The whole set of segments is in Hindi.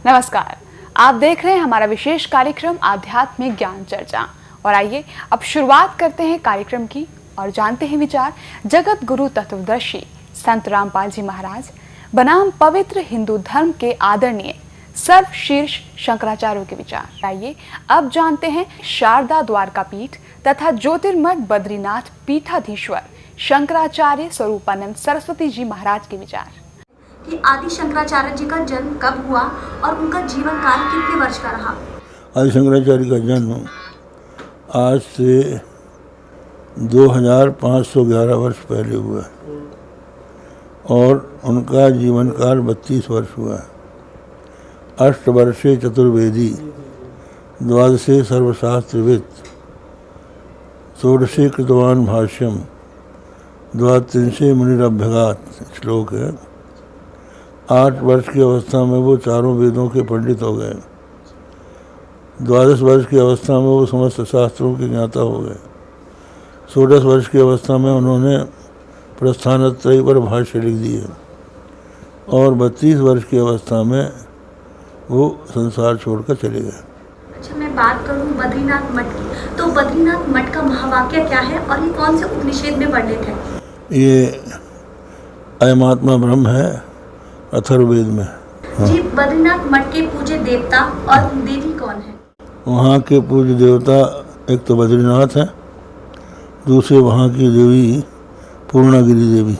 नमस्कार, आप देख रहे हैं हमारा विशेष कार्यक्रम आध्यात्मिक ज्ञान चर्चा। और आइए अब शुरुआत करते हैं कार्यक्रम की और जानते हैं विचार जगत गुरु तत्वदर्शी संत रामपाल जी महाराज बनाम पवित्र हिंदू धर्म के आदरणीय सर्वशीर्ष शंकराचार्यों के विचार। आइए अब जानते हैं शारदा द्वारका पीठ तथा ज्योतिर्मठ बद्रीनाथ पीठाधीश्वर शंकराचार्य स्वरूपानंद सरस्वती जी महाराज के विचार कि आदि शंकराचार्य जी का जन्म कब हुआ और उनका जीवन काल कितने वर्ष का रहा। आदि शंकराचार्य का जन्म आज से 2511 वर्ष पहले हुआ और उनका जीवन काल 32 वर्ष हुआ। अष्टवर्षे चतुर्वेदी, द्वादशे सर्वशास्त्रविद, षोडशे कृतवान भाष्यम, द्वात्रिंशे मुनिरभ्यगात श्लोक है। 8 वर्ष की अवस्था में वो चारों वेदों के पंडित हो गए। 12 वर्ष की अवस्था में वो समस्त शास्त्रों के ज्ञाता हो गए। 16 वर्ष की अवस्था में उन्होंने प्रस्थानत्रयी पर भाष्य लिख दिए और 32 वर्ष की अवस्था में वो संसार छोड़कर चले गए। अच्छा, मैं बात करूं बद्रीनाथ मठ की, तो बद्रीनाथ मठ का महावाक्य क्या है और ये कौन से उपनिषद में वर्णित है? ये अयमात्मा ब्रह्म है, अथर्ववेद में। हाँ। जी, बद्रीनाथ मठ के पूज्य देवता और देवी कौन है? वहाँ के पूज्य देवता एक तो बद्रीनाथ है, दूसरे वहाँ की देवी पूर्णागिरि देवी।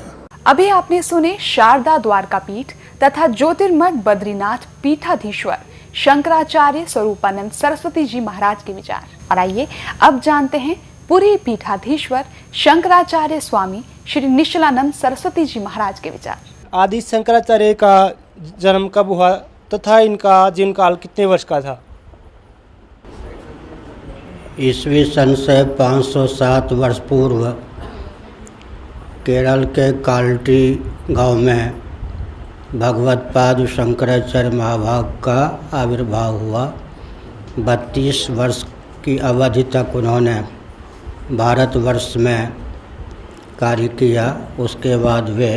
अभी आपने सुने शारदा द्वारका पीठ तथा ज्योतिर्मठ बद्रीनाथ पीठाधीश्वर शंकराचार्य स्वरूपानंद सरस्वती जी महाराज के विचार। और आइए अब जानते हैं पुरी पीठाधीश्वर शंकराचार्य स्वामी श्री निश्चलानंद सरस्वती जी महाराज के विचार। आदि शंकराचार्य का जन्म कब हुआ तथा इनका जीवन काल कितने वर्ष का था? ईस्वी सन से 507 वर्ष पूर्व केरल के काल्टी गांव में भगवत पाद शंकराचार्य महाभाग का आविर्भाव हुआ। 32 वर्ष की अवधि तक उन्होंने भारतवर्ष में कार्य किया। उसके बाद वे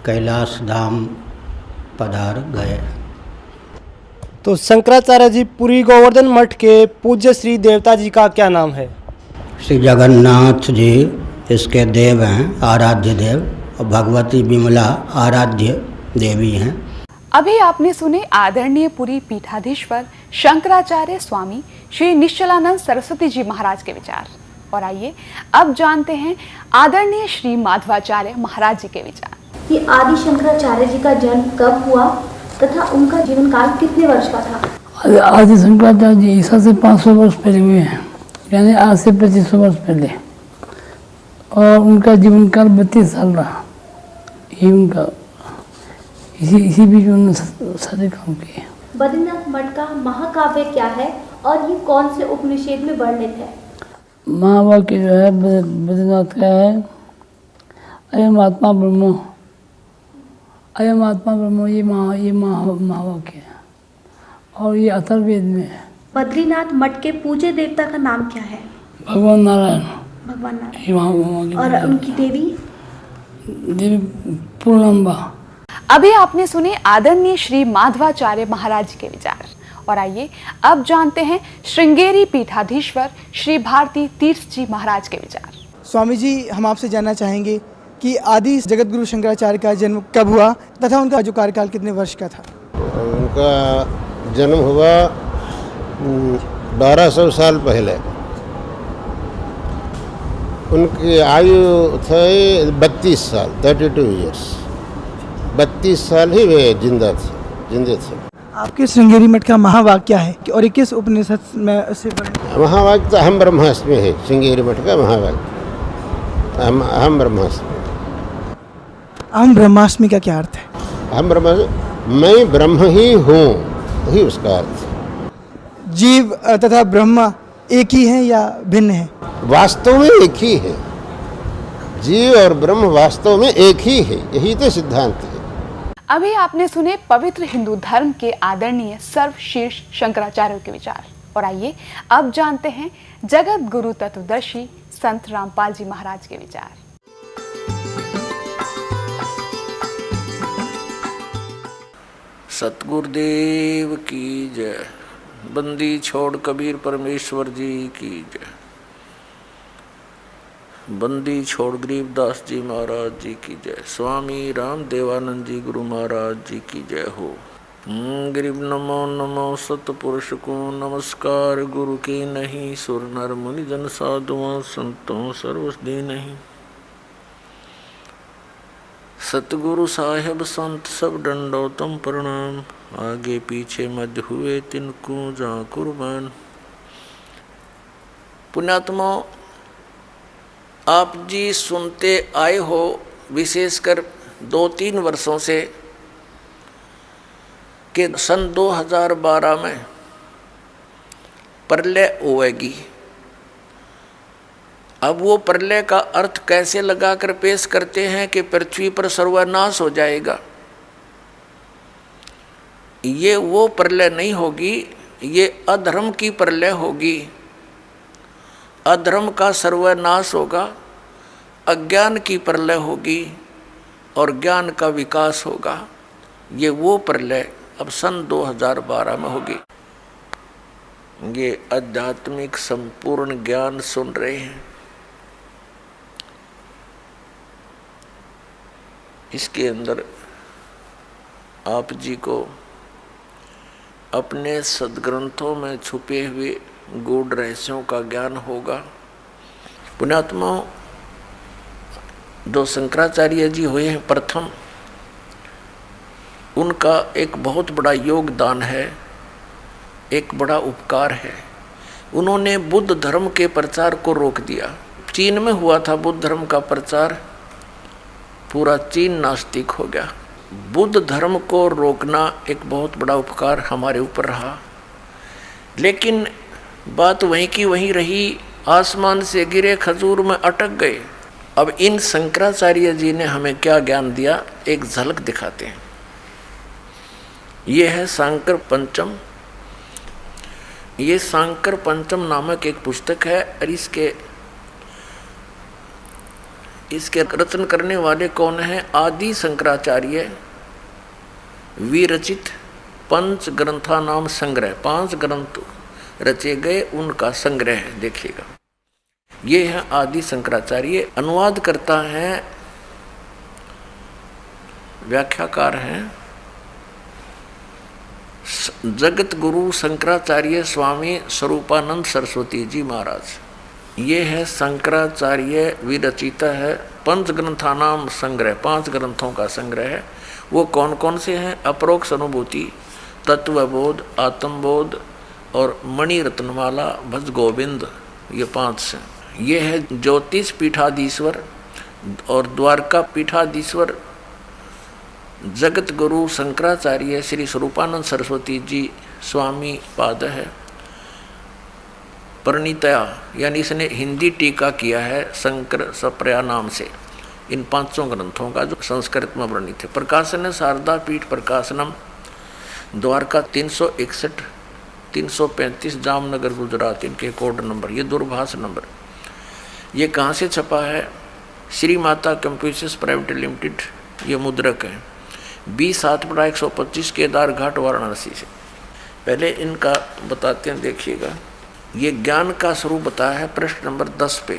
कैलाश धाम पधार गए। तो शंकराचार्य जी पुरी गोवर्धन मठ के पूज्य श्री देवता जी का क्या नाम है? श्री जगन्नाथ जी इसके देव हैं, आराध्य देव, और भगवती विमला आराध्य देवी हैं। अभी आपने सुने आदरणीय पुरी पीठाधीश्वर शंकराचार्य स्वामी श्री निश्चलानंद सरस्वती जी महाराज के विचार। और आइए अब जानते हैं आदरणीय श्री माधवाचार्य महाराज जी के विचार कि आदि शंकराचार्य जी का जन्म कब हुआ तथा उनका जीवन काल कितने वर्ष का था। आदि शंकराचार्य जी ईसा से 500 वर्ष पहले हुए हैं, यानी आज से 2500 वर्ष पहले, और उनका जीवन काल 32 साल रहा। ये उनका इसी बीच उन्होंने सारे काम किए। बद्रीनाथ मठ का महाकाव्य क्या है और ये कौन से उपनिषद में वर्णित है? महावाक्य जो है बद्रीनाथ का है, अयम आत्मा ब्रह्म, अयम आत्मा ब्रह्म, ये महावाक्य है और ये अथर्ववेद में है। बद्रीनाथ मठ के पूज्य देवता का नाम क्या है? भगवान नारायण। भगवान नारायण। और उनकी देवी पूर्णम्बा। अभी आपने सुने आदरणीय श्री माधवाचार्य महाराज के विचार। और आइए अब जानते हैं श्रृंगेरी पीठाधीश्वर श्री भारती तीर्थ जी महाराज के विचार। स्वामी जी, हम आपसे जानना चाहेंगे कि आदि जगत गुरु शंकराचार्य का जन्म कब हुआ तथा उनका जो कार्यकाल कितने वर्ष का था? उनका जन्म हुआ 1200 साल पहले। उनकी आयु थे 32 साल, 32 ईयर्स। 32 साल ही वे जिंदे थे। आपके श्रृंगेरी मठ का महावाक्य है कि और किस उपनिषद में से महावाक्य तो अहम ब्रह्मास्मि है। श्रृंगेरी मठ का महावाक्य अहम ब्रह्मास्मि। अहम ब्रह्मास्मि का क्या अर्थ है? अहम ब्रह्मास्मि, मैं ब्रह्म ही हूँ, वही उसका अर्थ। जीव तथा ब्रह्म एक ही है या भिन्न है? वास्तव में एक ही है। जीव और ब्रह्म वास्तव में एक ही है, यही तो सिद्धांत है। अभी आपने सुने पवित्र हिंदू धर्म के आदरणीय सर्वशीर्ष शंकराचार्य के विचार। और आइए अब जानते हैं जगत गुरु तत्वदर्शी संत रामपाल जी महाराज के विचार। सतगुरुदेव की जय। बंदी छोड़ कबीर परमेश्वर जी की जय। बंदी छोड़ गरीबदास जी महाराज जी की जय। स्वामी राम देवानंद जी गुरु महाराज जी की जय हो। गरीब नमो नमो सतपुरुष को नमस्कार। गुरु की नहीं सुर नर मुनि जन साधुओं संतों सर्वस्दी नहीं। सतगुरु साहेब संत सब दंडोतम प्रणाम। आगे पीछे मध्य हुए तिनको जा कुर्बान। पुण्यात्मा, आप जी सुनते आए हो विशेषकर 2-3 वर्षों से कि सन 2012 में प्रलय होएगी। अब वो प्रलय का अर्थ कैसे लगाकर पेश करते हैं कि पृथ्वी पर सर्वनाश हो जाएगा। ये वो प्रलय नहीं होगी, ये अधर्म की प्रलय होगी। अधर्म का सर्वनाश होगा, अज्ञान की प्रलय होगी और ज्ञान का विकास होगा। ये वो प्रलय अब सन 2012 में होगी। ये आध्यात्मिक संपूर्ण ज्ञान सुन रहे हैं। इसके अंदर आप जी को अपने सद्ग्रंथों में छुपे हुए गूढ़ रहस्यों का ज्ञान होगा। पुण्यात्माओं, जो शंकराचार्य जी हुए हैं प्रथम, उनका एक बहुत बड़ा योगदान है, एक बड़ा उपकार है। उन्होंने बुद्ध धर्म के प्रचार को रोक दिया। चीन में हुआ था बुद्ध धर्म का प्रचार, पूरा चीन नास्तिक हो गया। बुद्ध धर्म को रोकना एक बहुत बड़ा उपकार हमारे ऊपर रहा, लेकिन बात वहीं की वहीं रही। आसमान से गिरे खजूर में अटक गए। अब इन शंकराचार्य जी ने हमें क्या ज्ञान दिया, एक झलक दिखाते हैं। ये है सांकर पंचम। ये सांकर पंचम नामक एक पुस्तक है और इसके रचन करने वाले कौन है? आदि शंकराचार्य विरचित पंच ग्रंथा नाम संग्रह। 5 ग्रंथ रचे गए, उनका संग्रह है। देखिएगा, ये है आदि शंकराचार्य। अनुवाद करता है, व्याख्याकार हैं जगत गुरु शंकराचार्य स्वामी स्वरूपानंद सरस्वती जी महाराज। ये है शंकराचार्य विरचित है पंच ग्रंथानाम संग्रह। 5 ग्रंथों का संग्रह है। वो कौन कौन से हैं? अपरोक्ष अनुभूति, तत्वबोध, आत्मबोध और मणि रत्नमाला, भज गोविंद। ये 5 हैं। ये है ज्योतिष पीठाधीश्वर और द्वारका पीठाधीश्वर जगत गुरु शंकराचार्य श्री स्वरूपानंद सरस्वती जी स्वामी पाद है। परिणीतया, यानी इसने हिंदी टीका किया है शंकर सप्रया नाम से इन 5 ग्रंथों का, जो संस्कृत में वर्णित है। प्रकाशन है शारदा पीठ प्रकाशनम, द्वारका 361 335 जामनगर गुजरात, इनके कोड नंबर। ये दूरभाष नंबर। ये कहाँ से छपा है? Shri Mata computers private limited, ये मुद्रक है। 20/7/125 केदार घाट वाराणसी से। पहले इनका बताते हैं, देखिएगा। ये ज्ञान का स्वरूप बताया है पृष्ठ नंबर 10 पे।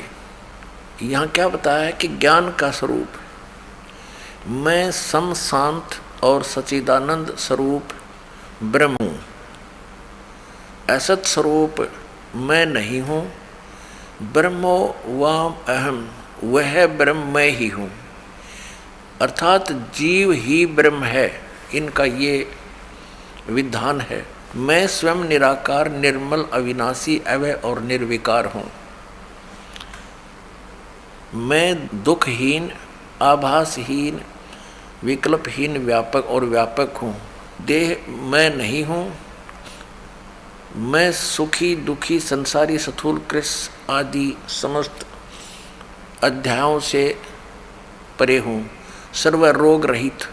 यहाँ क्या बताया है कि ज्ञान का स्वरूप, मैं सम शांत और सच्चिदानंद स्वरूप ब्रह्म हूँ। असत स्वरूप मैं नहीं हूँ। ब्रह्मो वाम अहम, वह ब्रह्म मैं ही हूँ। अर्थात जीव ही ब्रह्म है, इनका ये विधान है। मैं स्वयं निराकार, निर्मल, अविनाशी, अवय और निर्विकार हूँ। मैं दुखहीन, आभासहीन, विकल्पहीन, व्यापक और व्यापक हूँ। देह मैं नहीं हूँ। मैं सुखी, दुखी, संसारी, स्थूल, कृष्ण आदि समस्त अध्यायों से परे हूँ। सर्व रोग रहित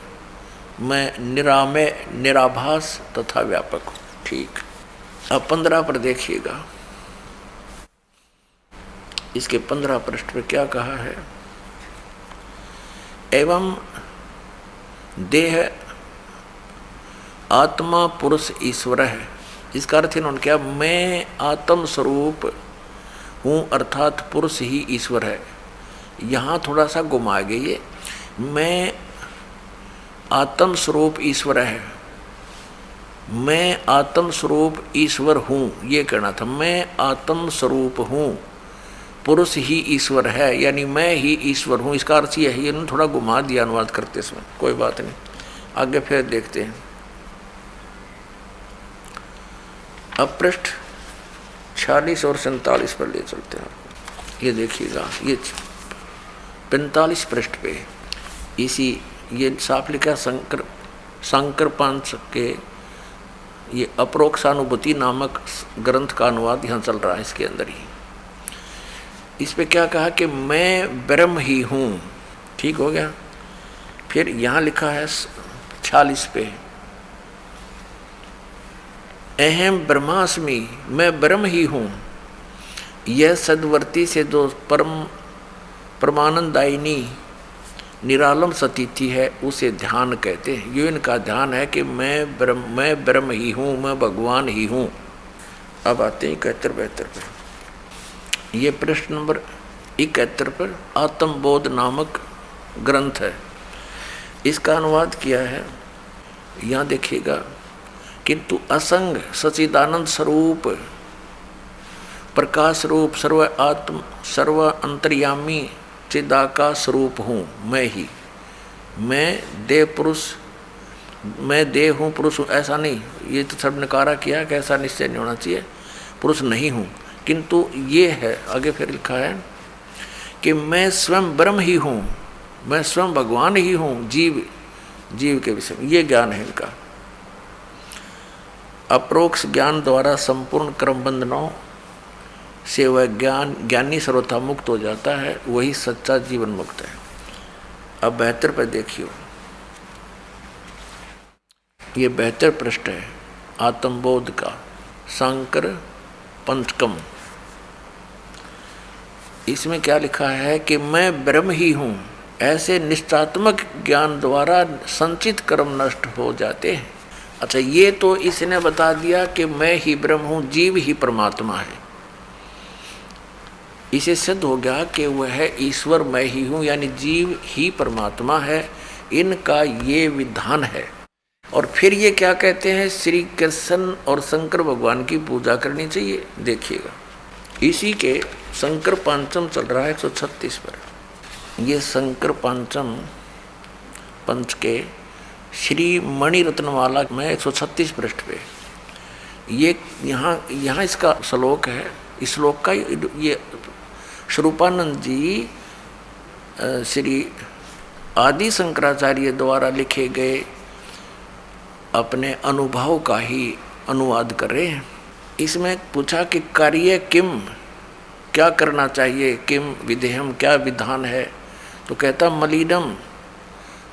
मैं निरामय, निराभास तथा व्यापक हूँ। ठीक। अब 15 पर देखिएगा। इसके 15 पृष्ठ पर क्या कहा है? एवं देह आत्मा पुरुष ईश्वर है। इसका अर्थ इन्होंने क्या, मैं आत्म स्वरूप हूँ अर्थात पुरुष ही ईश्वर है। यहाँ थोड़ा सा घुमा गई ये, मैं आत्म स्वरूप ईश्वर है, मैं आत्म स्वरूप ईश्वर हूँ, ये कहना था। मैं आत्म स्वरूप हूँ, पुरुष ही ईश्वर है, यानी मैं ही ईश्वर हूँ। इसका अर्थ यह है। इन्होंने थोड़ा घुमा दिया अनुवाद करते समय, कोई बात नहीं, आगे फिर देखते हैं। अब पृष्ठ 46 और 47 पर ले चलते हैं। ये देखिएगा, ये 45 पृष्ठ पे इसी ये साफ लिखा शंकर पंच के ये अपरोक्षानुभूति नामक ग्रंथ का अनुवाद यहाँ चल रहा है, इसके अंदर ही। इस पे क्या कहा कि मैं ब्रह्म ही हूँ, ठीक हो गया। फिर यहाँ लिखा है 46 पे, अहम ब्रह्मास्मि, मैं ब्रह्म ही हूँ। यह सदवर्ती से जो परमानंदायिनी निरालम सतीथि है उसे ध्यान कहते हैं। ये इनका ध्यान है कि मैं ब्रह्म ही हूँ, मैं भगवान ही हूँ। अब आते हैं 71-72 पर। ये प्रश्न नंबर 71 पर आत्मबोध नामक ग्रंथ है, इसका अनुवाद किया है। यहाँ देखिएगा, किंतु असंग सच्चिदानंद स्वरूप प्रकाश रूप सर्व अंतर्यामी चिदाका स्वरूप हूँ मैं ही। मैं देह पुरुष, मैं देह हूँ पुरुष हूँ, ऐसा नहीं। ये तो सब नकारा किया कि ऐसा निश्चय नहीं होना चाहिए, पुरुष नहीं हूँ। किंतु ये है, आगे फिर लिखा है कि मैं स्वयं ब्रह्म ही हूँ, मैं स्वयं भगवान ही हूँ, जीव के विषय में ये ज्ञान है इनका। अप्रोक्ष ज्ञान द्वारा संपूर्ण कर्म बंधनों से वह ज्ञानी सर्वथा मुक्त हो जाता है, वही सच्चा जीवन मुक्त है। अब 72 पर देखियो, ये 72 पृष्ठ है आत्मबोध का, शंकर पंचकम। इसमें क्या लिखा है कि मैं ब्रह्म ही हूँ, ऐसे निश्चात्मक ज्ञान द्वारा संचित कर्म नष्ट हो जाते हैं। अच्छा, ये तो इसने बता दिया कि मैं ही ब्रह्म हूँ, जीव ही परमात्मा है। इसे सिद्ध हो गया कि वह है ईश्वर मैं ही हूँ, यानी जीव ही परमात्मा है। इनका ये विधान है। और फिर ये क्या कहते हैं, श्री कृष्ण और शंकर भगवान की पूजा करनी चाहिए। देखिएगा, इसी के शंकर पंचम चल रहा है 136 पर। ये शंकर पंचम पंच के श्री मणि रत्नमाला में 136 पृष्ठ पे ये यहाँ इसका श्लोक है। इस श्लोक का ये स्वरूपानंद जी श्री आदि शंकराचार्य द्वारा लिखे गए अपने अनुभव का ही अनुवाद कर रहे हैं। इसमें पूछा कि कार्य किम, क्या करना चाहिए, किम विधेयम, क्या विधान है। तो कहता मलिनम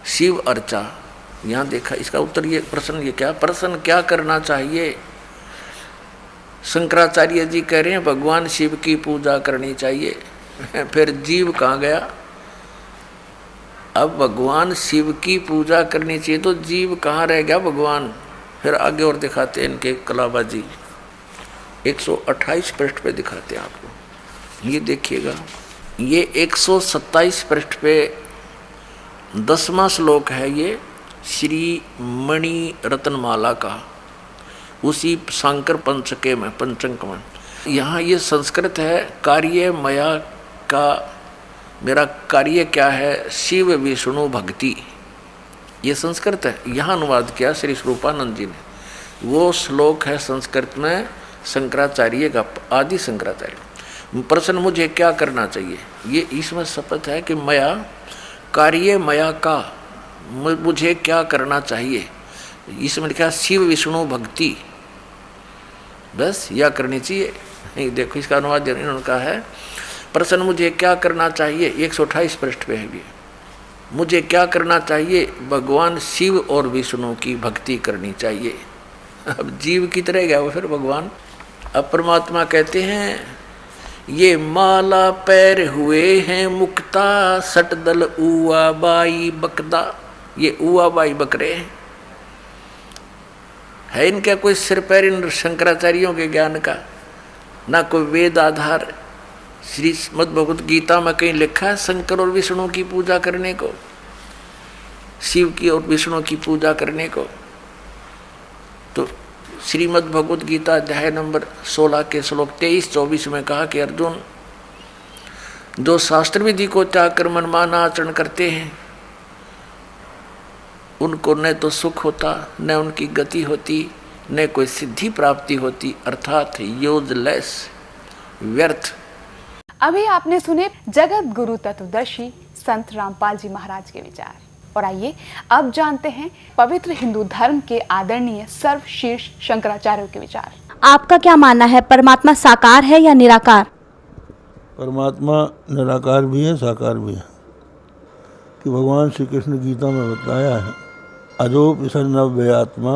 शिव अर्चा। यहाँ देखा इसका उत्तर, ये प्रश्न, ये क्या प्रश्न, क्या करना चाहिए। शंकराचार्य जी कह रहे हैं भगवान शिव की पूजा करनी चाहिए। फिर जीव कहाँ गया। अब भगवान शिव की पूजा करनी चाहिए तो जीव कहाँ रह गया भगवान। फिर आगे और दिखाते हैं इनके कलाबाजी 128 पृष्ठ पे दिखाते हैं आपको। ये देखिएगा, ये 127 पृष्ठ पे 10वां श्लोक है, ये श्री मणि रत्नमाला का, उसी शंकर पंचके में, पंचंक में। यहाँ ये संस्कृत है, कार्य मया का, मेरा कार्य क्या है, शिव विष्णु भक्ति, ये संस्कृत है। यहाँ अनुवाद किया श्री स्वरूपानंद जी ने। वो श्लोक है संस्कृत में शंकराचार्य का, आदि शंकराचार्य। प्रश्न मुझे क्या करना चाहिए, ये इसमें शपथ है कि मया कार्य मया का, मुझे क्या करना चाहिए। इसमें लिखा शिव विष्णु भक्ति, बस यह करनी चाहिए। देखो इसका अनुवाद इन्होंने कहा है, प्रश्न मुझे क्या करना चाहिए, 128 पृष्ठ पे है भी, मुझे क्या करना चाहिए, भगवान शिव और विष्णु की भक्ति करनी चाहिए। अब जीव की तरह गया वो फिर भगवान। अब परमात्मा कहते हैं ये माला पैर हुए हैं मुक्ता, सटदल उआ बाई बकदा। ये उआ बाई बकरे हैं, है इनका कोई सिर पैर इन शंकराचार्यों के ज्ञान का, ना कोई वेद आधार। श्रीमद् भगवत गीता में कहीं लिखा है शंकर और विष्णु की पूजा करने को, शिव की और विष्णु की पूजा करने को? तो श्रीमद् भगवत गीता अध्याय नंबर 16 के श्लोक 23-24 में कहा कि अर्जुन, जो शास्त्र विधि को त्याग कर मनमाना आचरण करते हैं उनको न तो सुख होता, न उनकी गति होती, न कोई सिद्धि प्राप्ति होती, अर्थात यूजलेस, व्यर्थ। अभी आपने सुने जगत गुरु तत्वदर्शी संत रामपाल जी महाराज के विचार, और आइए अब जानते हैं पवित्र हिंदू धर्म के आदरणीय सर्वशीर्ष शंकराचार्यों के विचार। आपका क्या मानना है, परमात्मा साकार है या निराकार? परमात्मा निराकार भी है, साकार भी है। कि भगवान श्री कृष्ण गीता में बताया है, अजोपि सन नव्ययात्मा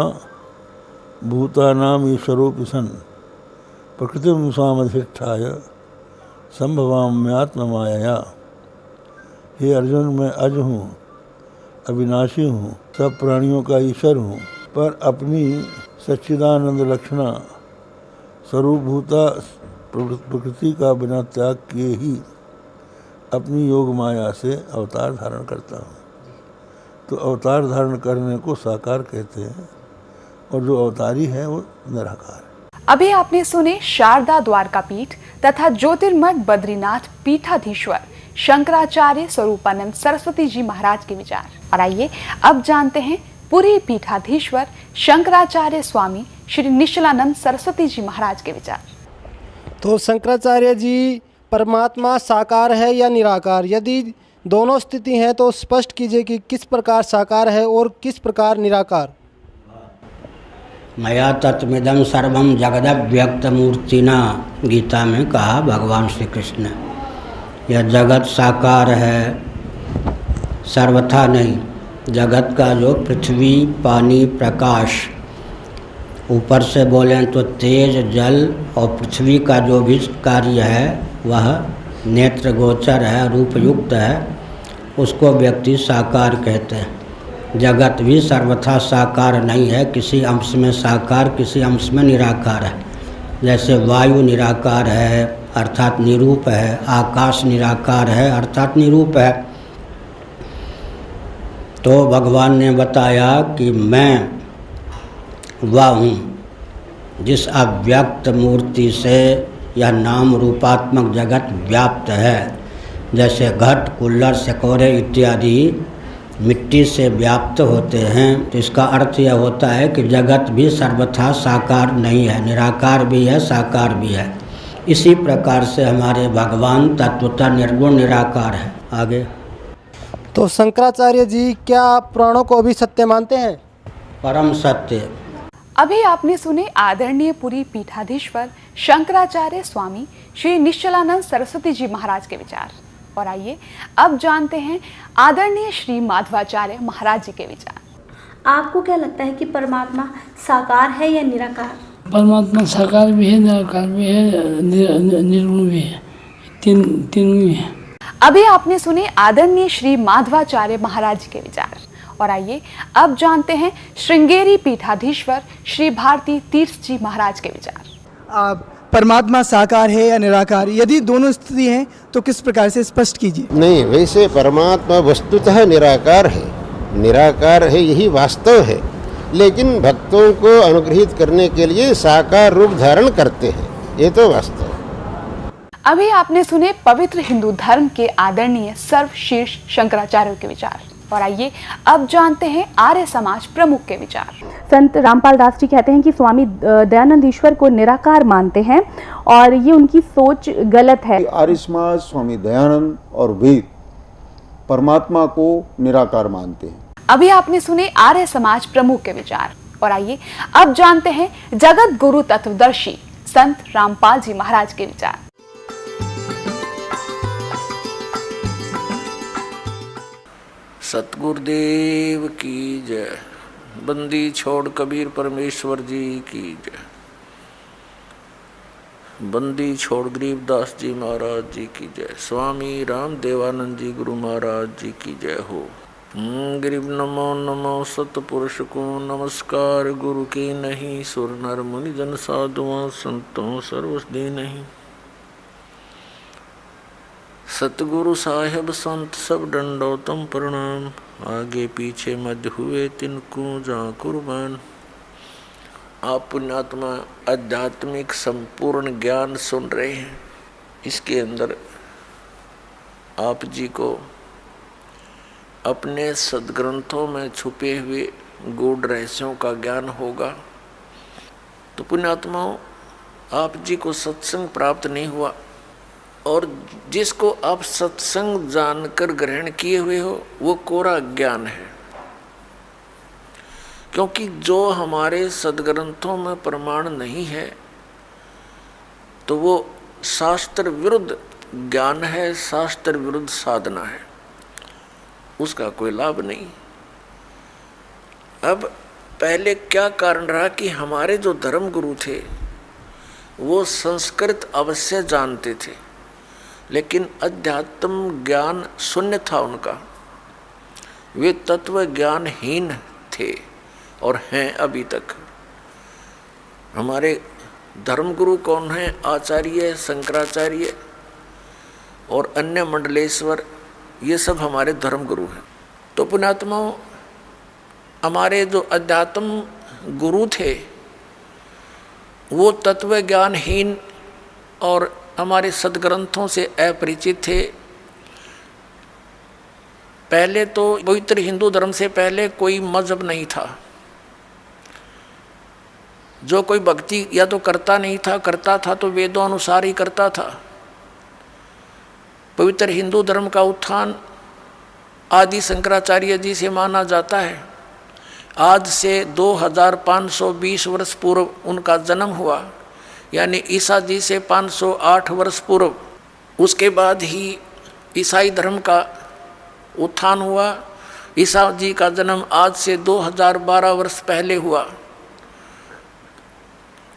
भूतानाम ईश्वरोपि सन प्रकृतिम स्वामधिष्ठाय संभवाम्यात्म माया। हे अर्जुन, मैं अज हूँ, अविनाशी हूँ, सब प्राणियों का ईश्वर हूँ, पर अपनी सच्चिदानंद लक्षणा स्वरूपभूता प्रकृति का बिना त्याग किए ही अपनी योग माया से अवतार धारण करता हूँ। तो अवतार धारण करने को साकार कहते हैं, और जो अवतारी है वो निराकार है। अभी आपने सुने शारदा द्वारका पीठ तथा ज्योतिर्मठ बद्रीनाथ पीठाधीश्वर शंकराचार्य स्वरूपानंद सरस्वती जी महाराज के विचार, और आइए अब जानते हैं पुरी पीठाधीश्वर शंकराचार्य स्वामी श्री निश्चलानंद सरस्वती जी महाराज के विचार। तो शंकराचार्य जी, परमात्मा साकार है या निराकार? यदि दोनों स्थिति हैं तो स्पष्ट कीजिए कि किस प्रकार साकार है और किस प्रकार निराकार। मया तत्मिदं सर्वं जगदव्यक्त मूर्तिना, गीता में कहा भगवान श्री कृष्ण ने। यह जगत साकार है, सर्वथा नहीं। जगत का जो पृथ्वी, पानी, प्रकाश, ऊपर से बोलें तो तेज, जल और पृथ्वी का जो भी कार्य है वह नेत्र गोचर है, रूपयुक्त है, उसको व्यक्ति साकार कहते हैं। जगत भी सर्वथा साकार नहीं है, किसी अंश में साकार, किसी अंश में निराकार है। जैसे वायु निराकार है अर्थात निरूप है, आकाश निराकार है अर्थात निरूप है। तो भगवान ने बताया कि मैं वह हूँ जिस अव्यक्त मूर्ति से यह नाम रूपात्मक जगत व्याप्त है। जैसे घट, कुल्लर, सिकोरे इत्यादि मिट्टी से व्याप्त होते हैं, तो इसका अर्थ यह होता है कि जगत भी सर्वथा साकार नहीं है, निराकार भी है, साकार भी है। इसी प्रकार से हमारे भगवान तत्वतः निर्गुण निराकार है। आगे तो शंकराचार्य जी क्या पुराणों को भी सत्य मानते हैं? परम सत्य। अभी आपने सुने आदरणीय पुरी पीठाधीश्वर शंकराचार्य स्वामी श्री निश्चलानंद सरस्वती जी महाराज के विचार, और आइए अब जानते हैं आदरणीय श्री माधवाचार्य महाराज जी के विचार। आपको क्या लगता है कि परमात्मा साकार है या निराकार? परमात्मा साकार भी है, निराकार भी है, निर्गुण भी है, तीन भी है। अभी आपने सुने आदरणीय श्री माधवाचार्य महाराज जी के विचार, और आइए अब जानते हैं श्रृंगेरी पीठाधीश्वर श्री भारती तीर्थ जी महाराज के विचार। परमात्मा साकार है या निराकार? यदि दोनों स्थिति हैं तो किस प्रकार से स्पष्ट कीजिए। नहीं, वैसे परमात्मा वस्तुतः निराकार है, निराकार है, यही वास्तव है। लेकिन भक्तों को अनुग्रहित करने के लिए साकार रूप धारण करते हैं, ये तो वास्तव है। अभी आपने सुने पवित्र हिंदू धर्म के आदरणीय सर्वशीर्ष शंकराचार्यों के विचार, और आइए अब जानते हैं आर्य समाज प्रमुख के विचार। संत रामपाल दास जी कहते हैं कि स्वामी दयानंद ईश्वर को निराकार मानते हैं और ये उनकी सोच गलत है। आर्य समाज स्वामी दयानंद और वेद परमात्मा को निराकार मानते हैं। अभी आपने सुने आर्य समाज प्रमुख के विचार, और आइए अब जानते हैं जगत गुरु तत्वदर्शी संत रामपाल जी महाराज के विचार। सतगुरुदेव की जय। बंदी छोड़ कबीर परमेश्वर जी की जय। बंदी छोड़ गरीबदास जी महाराज जी की जय। स्वामी राम देवानंद जी गुरु महाराज जी की जय हो। गरीब नमो नमो सतपुरुष को नमस्कार, गुरु की नहीं सुर नर मुनि जन साधुआ संतों सर्वसदी नहीं। सतगुरु साहेब संत सब दंडोतम प्रणाम, आगे पीछे मध्य हुए तिनको जा कुर्बान। आप पुण्यात्मा आध्यात्मिक संपूर्ण ज्ञान सुन रहे हैं। इसके अंदर आप जी को अपने सदग्रंथों में छुपे हुए गूढ़ रहस्यों का ज्ञान होगा। तो पुण्यात्माओं, आप जी को सत्संग प्राप्त नहीं हुआ, और जिसको आप सत्संग जानकर ग्रहण किए हुए हो वो कोरा ज्ञान है। क्योंकि जो हमारे सदग्रंथों में प्रमाण नहीं है तो वो शास्त्र विरुद्ध ज्ञान है, शास्त्र विरुद्ध साधना है, उसका कोई लाभ नहीं। अब पहले क्या कारण रहा कि हमारे जो धर्म गुरु थे वो संस्कृत अवश्य जानते थे, लेकिन अध्यात्म ज्ञान शून्य था उनका। वे तत्व ज्ञानहीन थे और हैं अभी तक। हमारे धर्मगुरु कौन हैं? आचार्य, शंकराचार्य और अन्य मंडलेश्वर, ये सब हमारे धर्मगुरु हैं। तो पुण्यात्माओं, हमारे जो अध्यात्म गुरु थे वो तत्व ज्ञानहीन और हमारे सदग्रंथों से अपरिचित थे। पहले तो पवित्र हिंदू धर्म से पहले कोई मजहब नहीं था। जो कोई भक्ति या तो करता नहीं था, करता था तो वेदों अनुसार ही करता था। पवित्र हिंदू धर्म का उत्थान आदि शंकराचार्य जी से माना जाता है। आज से 2520 वर्ष पूर्व उनका जन्म हुआ, यानी ईसा जी से 508 वर्ष पूर्व। उसके बाद ही ईसाई धर्म का उत्थान हुआ। ईसा जी का जन्म आज से 2012 वर्ष पहले हुआ,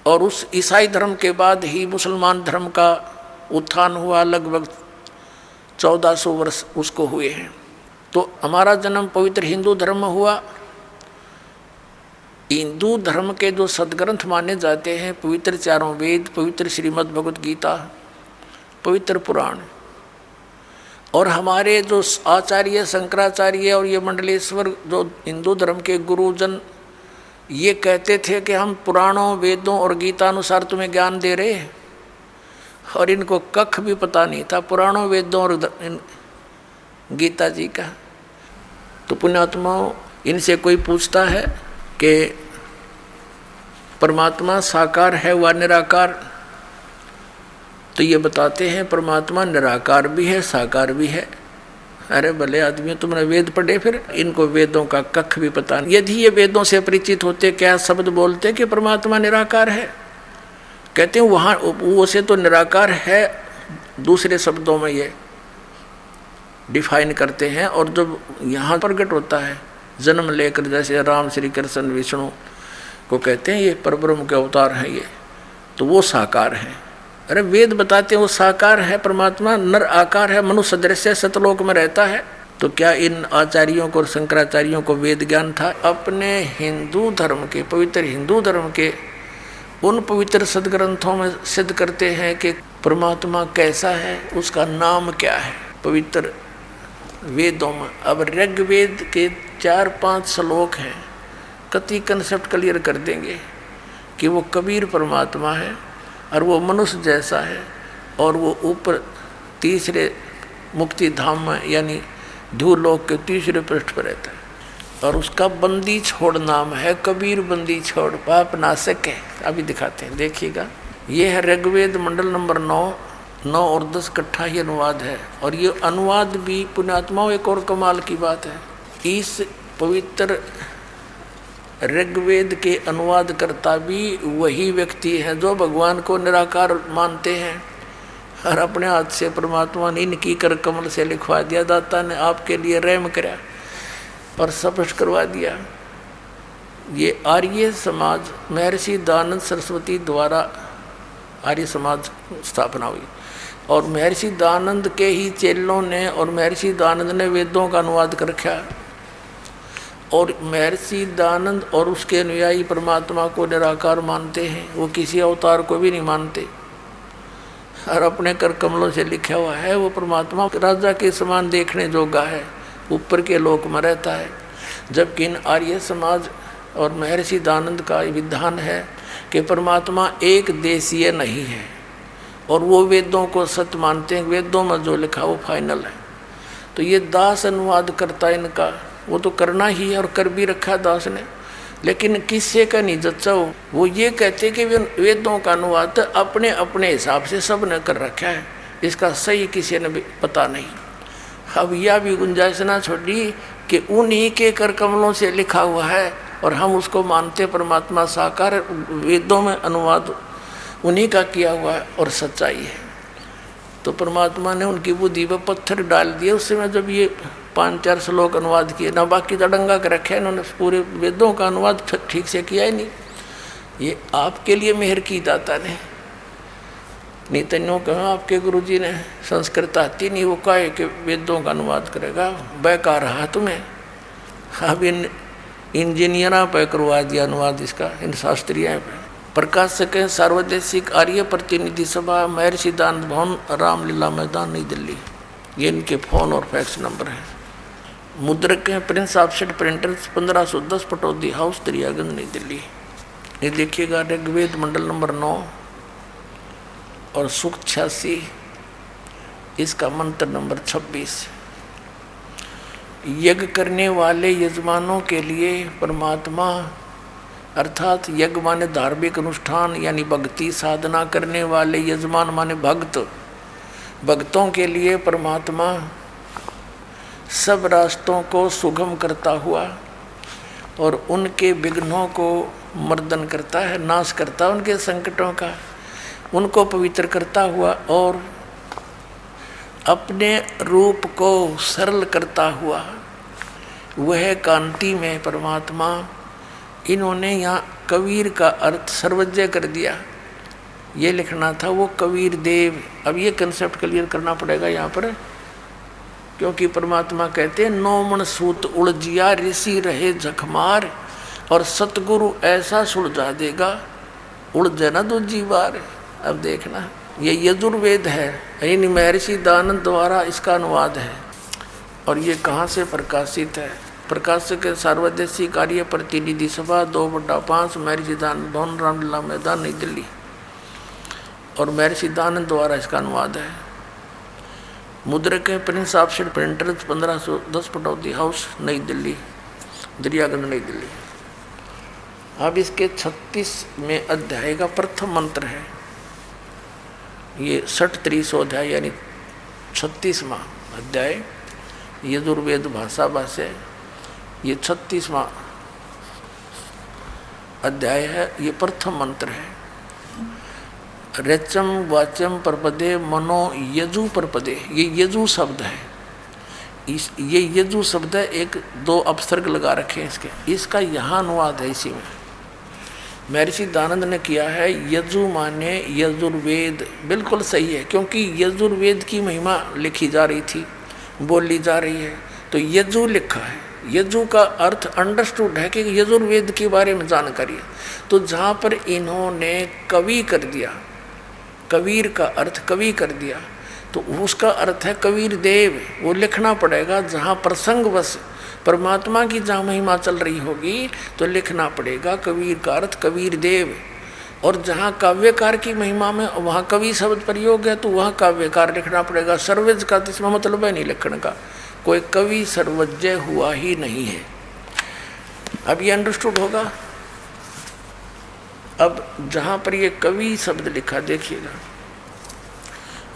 और उस ईसाई धर्म के बाद ही मुसलमान धर्म का उत्थान हुआ। लगभग 1400 वर्ष उसको हुए हैं। तो हमारा जन्म पवित्र हिंदू धर्म में हुआ। हिंदू धर्म के जो सदग्रंथ माने जाते हैं, पवित्र चारों वेद, पवित्र श्रीमद् भगवत गीता, पवित्र पुराण, और हमारे जो आचार्य शंकराचार्य और ये मंडलेश्वर जो हिंदू धर्म के गुरुजन ये कहते थे कि हम पुराणों, वेदों और गीता अनुसार तुम्हें ज्ञान दे रहे हैं, और इनको कख भी पता नहीं था पुराणों, वेदों और गीता जी का। तो पुण्यात्माओं, इनसे कोई पूछता है कि परमात्मा साकार है व निराकार, तो ये बताते हैं परमात्मा निराकार भी है, साकार भी है। अरे भले आदमी, तुमने वेद पढ़े, फिर इनको वेदों का कख भी पता नहीं। यदि ये वेदों से परिचित होते, क्या शब्द बोलते कि परमात्मा निराकार है? कहते हैं वहाँ वो से तो निराकार है, दूसरे शब्दों में ये डिफाइन करते हैं। और जब यहाँ प्रकट होता है जन्म लेकर, जैसे राम, श्री कृष्ण, विष्णु को कहते हैं ये परब्रह्म के अवतार हैं ये, तो वो साकार है। अरे वेद बताते हैं वो साकार है, परमात्मा नर आकार है, मनुष्य दृश्य सतलोक में रहता है। तो क्या इन आचार्यों को और शंकराचार्यों को वेद ज्ञान था? अपने हिंदू धर्म के, पवित्र हिंदू धर्म के उन पवित्र सदग्रंथों में सिद्ध करते हैं कि परमात्मा कैसा है, उसका नाम क्या है, पवित्र वेदों में। अब ऋग्वेद के 4-5 श्लोक हैं, कति कंसेप्ट क्लियर कर देंगे कि वो कबीर परमात्मा है और वो मनुष्य जैसा है, और वो ऊपर तीसरे मुक्ति धाम में यानी ध्रुवलोक के तीसरे पृष्ठ पर रहता है, और उसका बंदी छोड़ नाम है, कबीर बंदी छोड़ पाप नाशक है। अभी दिखाते हैं, देखिएगा। ये है ऋग्वेद मंडल नंबर 9 और 10 इकट्ठा ही अनुवाद है। और ये अनुवाद भी पुण्यात्माओं एक और कमाल की बात है, इस पवित्र ऋग्वेद के अनुवाद करता भी वही व्यक्ति है जो भगवान को निराकार मानते हैं, और अपने हाथ से परमात्मा ने इनकी कर कमल से लिखवा दिया, दाता ने आपके लिए रहम करा और स्पष्ट करवा दिया। ये आर्य समाज महर्षि दयानंद सरस्वती द्वारा आर्य समाज स्थापना हुई, और महर्षि दयानंद के ही चेलों ने और महर्षि दयानंद ने वेदों का अनुवाद कर रखा। और महर्षि दयानंद और उसके अनुयायी परमात्मा को निराकार मानते हैं, वो किसी अवतार को भी नहीं मानते। और अपने कर कमलों से लिखा हुआ है वो परमात्मा राजा के समान देखने जोगा है, ऊपर के लोक में रहता है। जबकि इन आर्य समाज और महर्षि दयानंद का विधान है कि परमात्मा एक देशीय नहीं है, और वो वेदों को सत्य मानते हैं, वेदों में जो लिखा वो फाइनल है। तो ये दास अनुवाद करता है इनका, वो तो करना ही है और कर भी रखा दास ने, लेकिन किससे का नहीं जच्चा हो। वो ये कहते कि वेदों का अनुवाद अपने अपने हिसाब से सब ने कर रखा है, इसका सही किसी ने भी पता नहीं। अब यह भी गुंजाइश ना छोड़ी कि उन्हीं के कर कमलों से लिखा हुआ है और हम उसको मानते परमात्मा साकार, वेदों में अनुवाद उन्हीं का किया हुआ है और सच्चाई है। तो परमात्मा ने उनकी बुद्धि पर पत्थर डाल दिए उस समय जब ये 5-4 श्लोक अनुवाद किए ना, बाकी तड़ंगा कर रखे इन्होंने, पूरे वेदों का अनुवाद ठीक से किया ही नहीं। ये आपके लिए मेहर की दाता ने, नहीं तन्यों कहा आपके गुरुजी ने संस्कृत आती नहीं, वो कहे कि वेदों का अनुवाद करेगा, बेकार रहा तुम्हें। अब इन इंजीनियरा पे करवा दिया अनुवाद इसका, इन शास्त्रीय पे। प्रकाशक है सार्वदेशिक आर्य प्रतिनिधि सभा, महर्षि दयानंद भवन, रामलीला मैदान, नई दिल्ली। ये इनके फ़ोन और फैक्स नंबर हैं। मुद्रक हैं Prince offset printers, 1510 Pataudi house, Daryaganj, नई दिल्ली। ये देखिएगा ऋग्वेद मंडल नंबर 9 और सूक्त 86, इसका मंत्र नंबर 26। यज्ञ करने वाले यजमानों के लिए परमात्मा, अर्थात यज्ञ माने धार्मिक अनुष्ठान यानी भक्ति साधना करने वाले यजमान माने भक्त, भक्तों के लिए परमात्मा सब रास्तों को सुगम करता हुआ और उनके विघ्नों को मर्दन करता है, नाश करता है उनके संकटों का, उनको पवित्र करता हुआ और अपने रूप को सरल करता हुआ वह कांति में परमात्मा। इन्होंने यहाँ कबीर का अर्थ सर्वज्ञ कर दिया, ये लिखना था वो कबीर देव। अब ये कंसेप्ट क्लियर करना पड़ेगा यहाँ पर, क्योंकि परमात्मा कहते हैं 9 मन सूत उलझिया ऋषि रहे झकमार, और सतगुरु ऐसा सुलझा देगा उलझे न दूजी बार। अब देखना ये यजुर्वेद है, यानी महर्षि दयानंद द्वारा इसका अनुवाद है। और ये कहाँ से प्रकाशित है? प्रकाशक सार्वदेशिक कार्य प्रतिनिधि सभा 2/5 महर्षि दयानंद भवन, रामलीला मैदान, नई दिल्ली। और महर्षि दयानंद द्वारा इसका अनुवाद है। मुद्रक है Prince offset printers, 1510 Pataudi house, नई दिल्ली, दरियागंज, नई दिल्ली। अब इसके 36वें अध्याय का प्रथम मंत्र है। ये 60-30 अध्याय यानी 36वां अध्याय यजुर्वेद भाषा भाष्य, ये 36वां अध्याय है। ये प्रथम मंत्र है। रेचम वाचम परपदे मनो यजु परपदे, ये यजु शब्द है। ये यजु शब्द है, 1-2 अपसर्ग लगा रखे हैं इसके, इसका यहाँ अनुवाद है। इसी में महर्षि दयानंद ने किया है यजु माने यजुर्वेद। बिल्कुल सही है, क्योंकि यजुर्वेद की महिमा लिखी जा रही थी, बोली जा रही है, तो यजु लिखा है। यजु का अर्थ अंडरस्टूड है कि यजुर्वेद के बारे में जानकारी है। तो जहाँ पर इन्होंने कवि कर दिया, कबीर का अर्थ कवि कर दिया, तो उसका अर्थ है कबीर देव। वो लिखना पड़ेगा, जहाँ प्रसंगवश परमात्मा की जहाँ महिमा चल रही होगी तो लिखना पड़ेगा कबीर का अर्थ कबीर देव। और जहाँ काव्यकार की महिमा में वहाँ कवि शब्द प्रयोग है तो वहाँ काव्यकार लिखना पड़ेगा। सर्वज्ञ का इसमें मतलब है नहीं लिखने का, कोई कवि सर्वज्ञ हुआ ही नहीं है। अब ये अंडरस्टूड होगा। अब जहाँ पर ये कवि शब्द लिखा देखिएगा,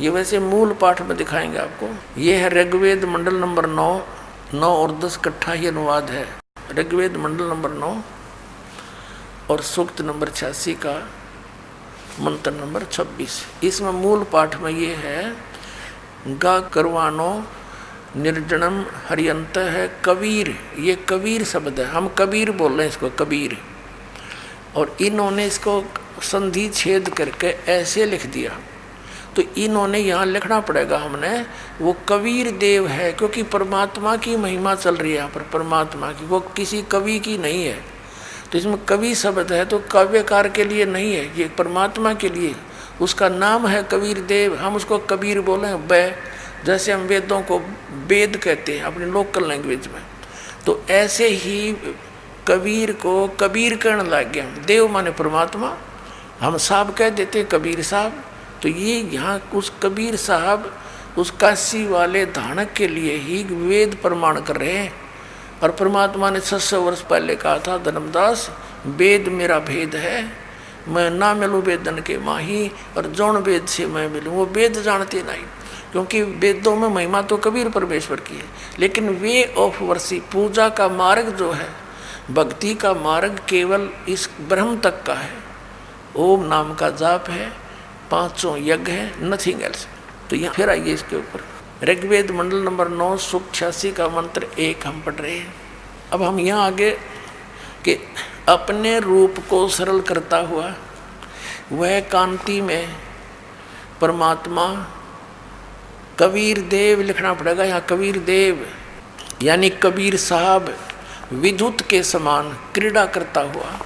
ये वैसे मूल पाठ में दिखाएंगे आपको। ये है ऋग्वेद मंडल नंबर 9 और 10 इकट्ठा ही अनुवाद है। ऋग्वेद मंडल नंबर 9 और सूक्त नंबर 86 का मंत्र नंबर 26। इसमें मूल पाठ में ये है गा करवानो निर्जनम हरियंत है कबीर। ये कबीर शब्द है, हम कबीर बोल रहे हैं इसको कबीर। और इन्होंने इसको संधि छेद करके ऐसे लिख दिया, तो इन्होंने यहाँ लिखना पड़ेगा हमने, वो कबीर देव है, क्योंकि परमात्मा की महिमा चल रही है यहाँ पर, परमात्मा की, वो किसी कवि की नहीं है। तो इसमें कवि शब्द है तो काव्यकार के लिए नहीं है, ये परमात्मा के लिए। उसका नाम है कबीर देव, हम उसको कबीर बोले बै, जैसे हम वेदों को वेद कहते हैं अपनी लोकल लैंग्वेज में, तो ऐसे ही कबीर को कबीर कहने लग गया। देव माने परमात्मा, हम साहब कह देते कबीर साहब। तो ये यहाँ उस कबीर साहब उस काशी वाले धानक के लिए ही वेद प्रमाण कर रहे हैं। और परमात्मा ने 600 वर्ष पहले कहा था, धर्मदास वेद मेरा भेद है, मैं ना मिलूँ वेदन के माही, और जौन वेद से मैं मिलूँ। वो वेद जानते नहीं, क्योंकि वेदों में महिमा तो कबीर परमेश्वर की है, लेकिन वे ऑफ वर्शिप, पूजा का मार्ग जो है, भक्ति का मार्ग केवल इस ब्रह्म तक का है। ओम नाम का जाप है, 500 यज्ञ है, नथिंग एल्स। तो यहाँ फिर आइए इसके ऊपर, ऋग्वेद मंडल नंबर 9 सूक्त 86 का मंत्र 1 हम पढ़ रहे हैं। अब हम यहाँ आगे कि अपने रूप को सरल करता हुआ वह कांति में परमात्मा कबीर देव लिखना पड़ेगा यहाँ। कबीर देव यानी कबीर साहब विद्युत के समान क्रीड़ा करता हुआ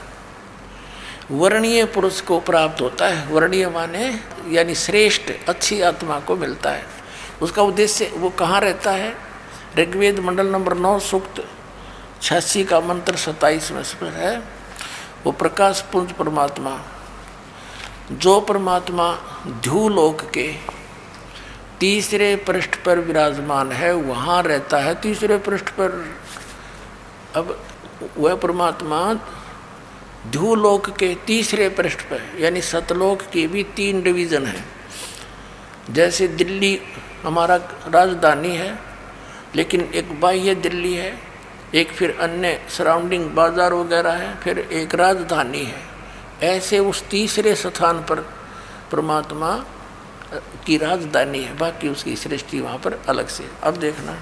वर्णीय पुरुष को प्राप्त होता है। वर्णीय माने यानी श्रेष्ठ, अच्छी आत्मा को मिलता है। उसका उद्देश्य वो कहाँ रहता है? ऋग्वेद मंडल नंबर 9 सूक्त 86 का मंत्र 27 में है। वो प्रकाश पुंज परमात्मा, जो परमात्मा ध्युलोक के तीसरे पृष्ठ पर विराजमान है, वहाँ रहता है तीसरे पृष्ठ पर। अब वह परमात्मा ध्युलोक के तीसरे पृष्ठ पर, यानी सतलोक की भी 3 डिवीज़न है। जैसे दिल्ली हमारा राजधानी है, लेकिन एक बाह्य दिल्ली है, एक फिर अन्य सराउंडिंग बाजार वगैरह है, फिर एक राजधानी है। ऐसे उस तीसरे स्थान पर परमात्मा की राजधानी है, बाकी उसकी सृष्टि वहाँ पर अलग से। अब देखना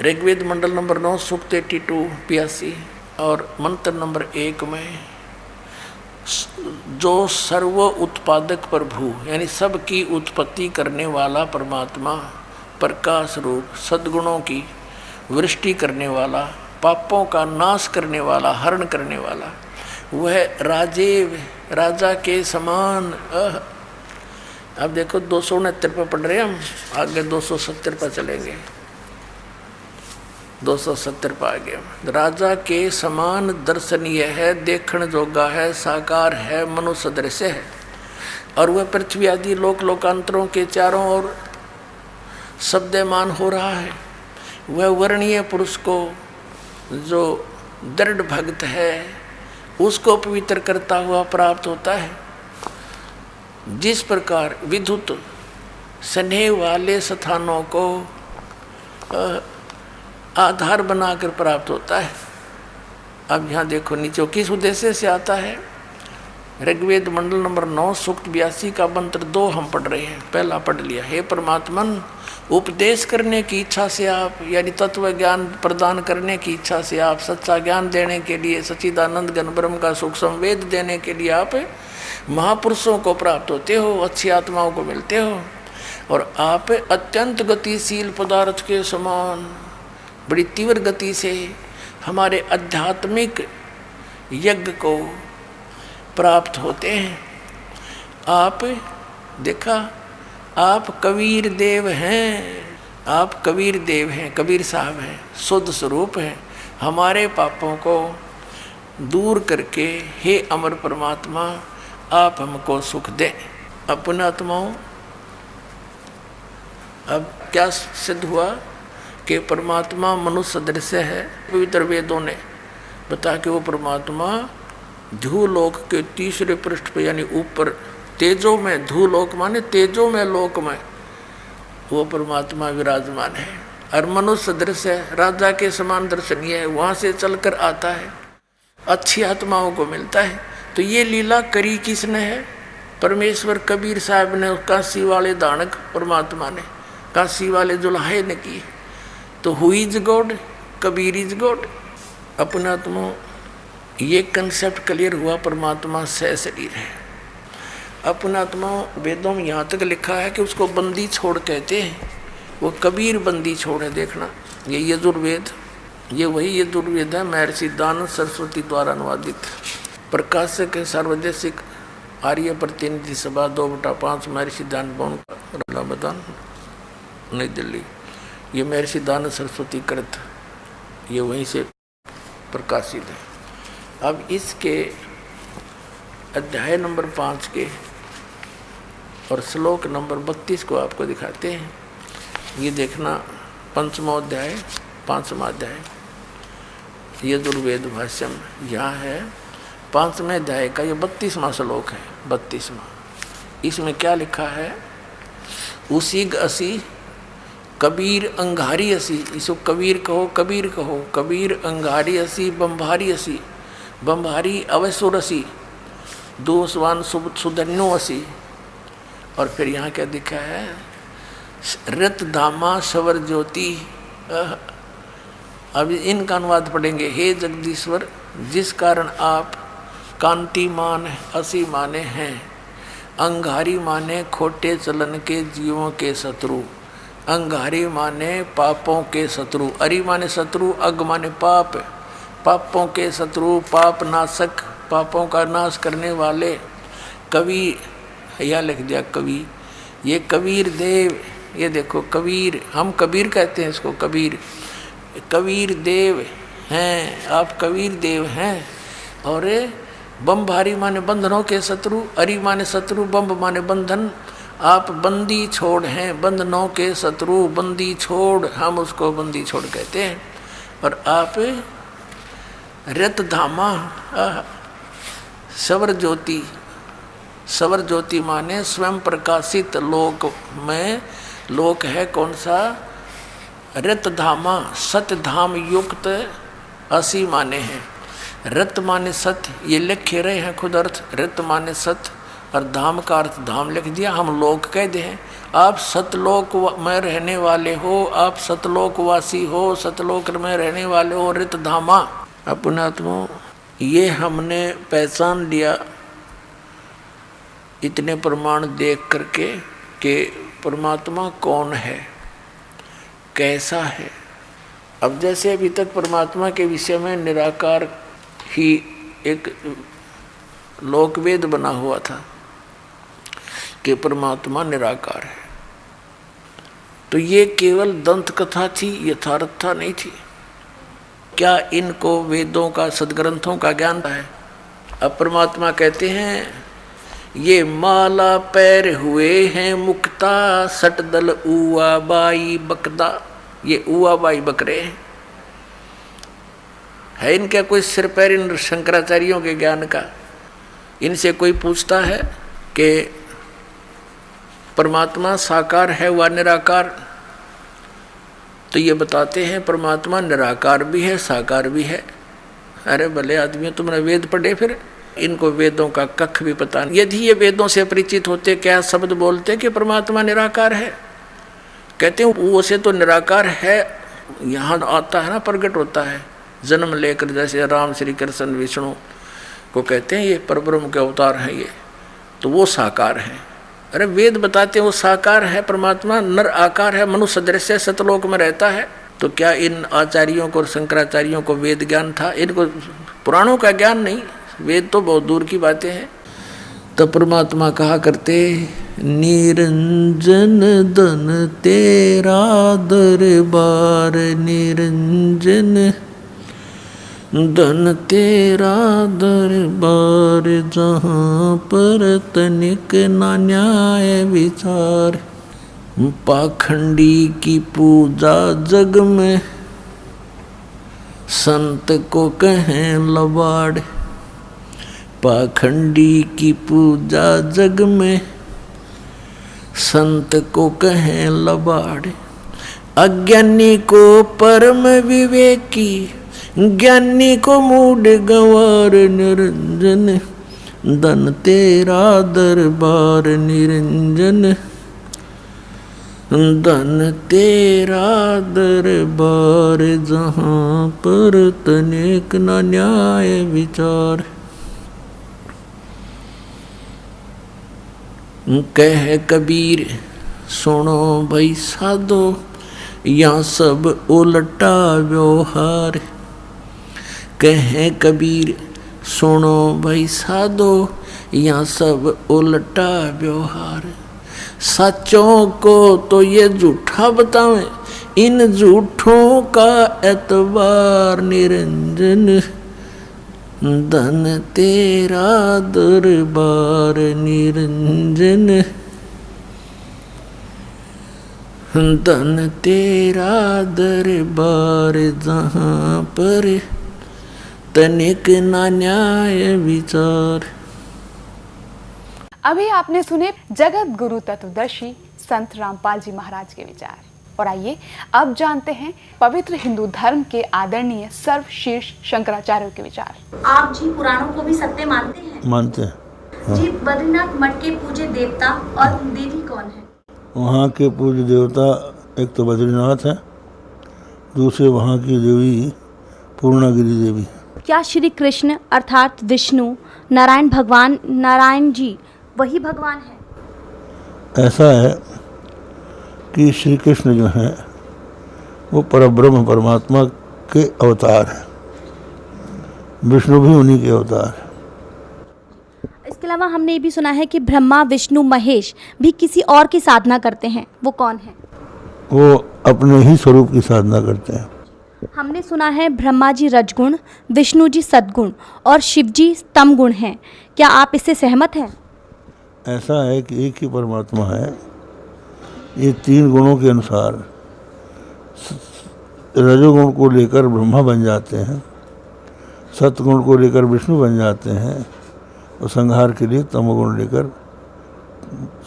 ऋग्वेद मंडल नंबर 9 सूक्त 82 और मंत्र नंबर 1 में, जो सर्व उत्पादक प्रभु यानी सबकी उत्पत्ति करने वाला परमात्मा, प्रकाश रूप, सद्गुणों की वृष्टि करने वाला, पापों का नाश करने वाला, हरण करने वाला, वह राजेव राजा के समान। अब देखो 269 पर पढ़ रहे हैं हम, आगे 270 पर चलेंगे। 270 पर आ गया। राजा के समान दर्शनीय है, देखण जोगा है, साकार है, मनुष्य दृश्य है। और वह पृथ्वी आदि लोक लोकांतरों के चारों ओर शब्दमान हो रहा है। वह वर्णीय पुरुष को जो दृढ़ भक्त है उसको पवित्र करता हुआ प्राप्त होता है। जिस प्रकार विद्युत स्नेह वाले स्थानों को आधार बनाकर प्राप्त होता है। अब यहाँ देखो नीचे किस उद्देश्य से आता है। ऋग्वेद मंडल नंबर 9 सूक्त 82 का मंत्र 2 हम पढ़ रहे हैं। पहला पढ़ लिया, हे परमात्मन, उपदेश करने की इच्छा से आप, यानी तत्व ज्ञान प्रदान करने की इच्छा से आप, सच्चा ज्ञान देने के लिए, सच्चिदानंद घन ब्रह्म का सुख संवेद देने के लिए आप महापुरुषों को प्राप्त होते हो, अच्छी आत्माओं को मिलते हो। और आप अत्यंत गतिशील पदार्थ के समान बड़ी तीव्र गति से हमारे आध्यात्मिक यज्ञ को प्राप्त होते हैं। आप देखा, आप कबीर देव हैं, आप कबीर देव हैं, कबीर साहब हैं, शुद्ध स्वरूप हैं। हमारे पापों को दूर करके हे अमर परमात्मा आप हमको सुख दें। अपने आत्माओं, अब क्या सिद्ध हुआ कि परमात्मा मनुष्य दृश्य है। पवित्र वेदों ने बता कि वो परमात्मा ध्युलोक के तीसरे पृष्ठ पर, यानी ऊपर तेजो में, ध्युलोक माने तेजो में, लोक में वो परमात्मा विराजमान है। और मनुष्य दृश्य है, राजा के समान दर्शनीय है, वहाँ से चलकर आता है, अच्छी आत्माओं को मिलता है। तो ये लीला करी किसने है? परमेश्वर कबीर साहब ने, काशी वाले दानक परमात्मा ने, काशी वाले जुलाहे ने की। तो who is God? Kabir is God. अपना तुम ये कंसेप्ट क्लियर हुआ, परमात्मा सह शरीर है। अपना आत्मा वेदों में यहाँ तक लिखा है कि उसको बंदी छोड़ कहते हैं। वो कबीर बंदी छोड़ है। देखना ये यजुर्वेद, ये वही यजुर्वेद है महर्षि दानव सरस्वती द्वारा अनुवादित। प्रकाशक सार्वदेशिक आर्य प्रतिनिधि सभा 2/5 महर्षि दान भवन इलाहाबाद नई दिल्ली। ये महर्षि दानव सरस्वती कृत, ये वहीं से प्रकाशित है। अब इसके अध्याय नंबर 5 के और श्लोक नंबर 32 को आपको दिखाते हैं। ये देखना 5वां अध्याय 5वां अध्याय यजुर्वेद भाष्यम यहाँ है 5वें अध्याय का ये 32वां श्लोक है। 32वां इसमें क्या लिखा है? उसी असी कबीर अंगारी असी, इसको कबीर कहो, कबीर कहो। कबीर अंगारी असी बम्भारी असी, बम्भारी अवसुर असी, दोषवान सुधन्यो असी। और फिर यहाँ क्या दिखा है? रत धामा सवर ज्योति। अब इनका अनुवाद पढ़ेंगे। हे जगदीश्वर, जिस कारण आप कांतिमान असी माने हैं, अंगारी माने खोटे चलन के जीवों के शत्रु, अंगारी माने पापों के शत्रु, अरि माने शत्रु, अग माने पाप, पापों के शत्रु, पाप नाशक, पापों का नाश करने वाले कवि। यह लिख दिया कवि। ये कबीर देव, ये देखो कबीर, हम कबीर कहते हैं इसको कबीर। कबीर देव हैं आप, कबीर देव हैं। और बम्भारी माने बंधनों के शत्रु, अरि माने शत्रु, बम्ब माने बंधन। आप बंदी छोड़ हैं, बंधनों के शत्रु, बंदी छोड़, हम उसको बंदी छोड़ कहते हैं। और आप रत धामा सवर ज्योति, सवर ज्योति माने स्वयं प्रकाशित लोक में, लोक है कौन सा? रत धामा सत्य धाम युक्त असी माने हैं। रत माने सत्य, ये लिखे रहे हैं खुद अर्थ। रत माने सत्य और धाम का अर्थ धाम लिख दिया, हम लोक कह दे हैं। आप सतलोक में रहने वाले हो, आप सतलोकवासी हो, सतलोक में रहने वाले हो। रित धामा अपने आत्मा, ये हमने पहचान लिया इतने प्रमाण देख करके कि परमात्मा कौन है, कैसा है। अब जैसे अभी तक परमात्मा के विषय में निराकार ही एक लोकवेद बना हुआ था कि परमात्मा निराकार है, तो ये केवल दंत कथा थी, यथार्थता नहीं थी। क्या इनको वेदों का, सदग्रंथों का ज्ञान है? अब परमात्मा कहते हैं ये माला पैर हुए हैं मुक्ता, सटदल उआ बाई बकदा। ये उआ बाई बकरे हैं। है इनका कोई सिर पैर इन शंकराचार्यों के ज्ञान का? इनसे कोई पूछता है कि परमात्मा साकार है व निराकार? तो ये बताते हैं परमात्मा निराकार भी है, साकार भी है। अरे भले आदमी, तुमने वेद पढ़े? फिर इनको वेदों का कख भी पता नहीं। यदि ये वेदों से परिचित होते, क्या शब्द बोलते कि परमात्मा निराकार है? कहते हैं वो से तो निराकार है, यहाँ आता है ना, प्रकट होता है जन्म लेकर। जैसे राम, श्री कृष्ण, विष्णु को कहते हैं ये परब्रह्म के अवतार हैं, ये तो वो साकार हैं। अरे वेद बताते हैं वो साकार है, परमात्मा नर आकार है, मनुष्य दृश्य सतलोक में रहता है। तो क्या इन आचार्यों को और शंकराचार्यों को वेद ज्ञान था? इनको पुराणों का ज्ञान नहीं, वेद तो बहुत दूर की बातें हैं। तो परमात्मा कहा करते, निरंजन धन तेरा दरबार, निरंजन धन तेरा दरबार, जहाँ पर तनिक ना न्याय विचार। पाखंडी की पूजा जग में, संत को कहें लबाड़। पाखंडी की पूजा जग में, संत को कहें लबाड़। अज्ञानी को परम विवेकी, ज्ञानी को मूड गंवार। निरंजन धन तेरा दरबार, निरंजन धन तेरा दरबार, जहाँ पर तनिक न न्याय विचार। कह कबीर सुनो भाई साधो, यहाँ सब उल्टा व्यवहार। कह कबीर सुनो भाई साधो, यहाँ सब उल्टा व्यवहार। सच्चों को तो ये झूठा बतावें, इन झूठों का एतबार निरंजन। धन तेरा दरबार निरंजन, धन तेरा दरबार जहाँ पर तनिक ना न्याय विचार। अभी आपने सुने जगत गुरु तत्वदर्शी संत रामपाल जी महाराज के विचार। और आइए अब जानते हैं पवित्र हिंदू धर्म के आदरणीय सर्वशीर्ष शंकराचार्य के विचार। आप जी पुराणों को भी सत्य मानते हैं? मानते हैं। जी बद्रीनाथ मठ के पूज्य देवता और देवी कौन है? वहाँ के पूज्य देवता एक तो बद्रीनाथ है, दूसरे वहाँ की देवी पूर्णागिरी देवी। क्या श्री कृष्ण अर्थात विष्णु नारायण भगवान नारायण जी वही भगवान है? ऐसा है कि श्री कृष्ण जो हैं वो परब्रह्म परमात्मा के अवतार हैं, विष्णु भी उन्हीं के अवतार हैं। इसके अलावा हमने ये भी सुना है कि ब्रह्मा विष्णु महेश भी किसी और की साधना करते हैं, वो कौन है? वो अपने ही स्वरूप की साधना करते हैं। हमने सुना है ब्रह्मा जी रजगुण, विष्णु जी सद्गुण और शिव जी तम गुण हैं। क्या आप इससे सहमत हैं? ऐसा है कि एक ही परमात्मा है। ये तीन गुणों के अनुसार रजोगुण को लेकर ब्रह्मा बन जाते हैं, सत्गुण को लेकर विष्णु बन जाते हैं और संहार के लिए तमोगुण लेकर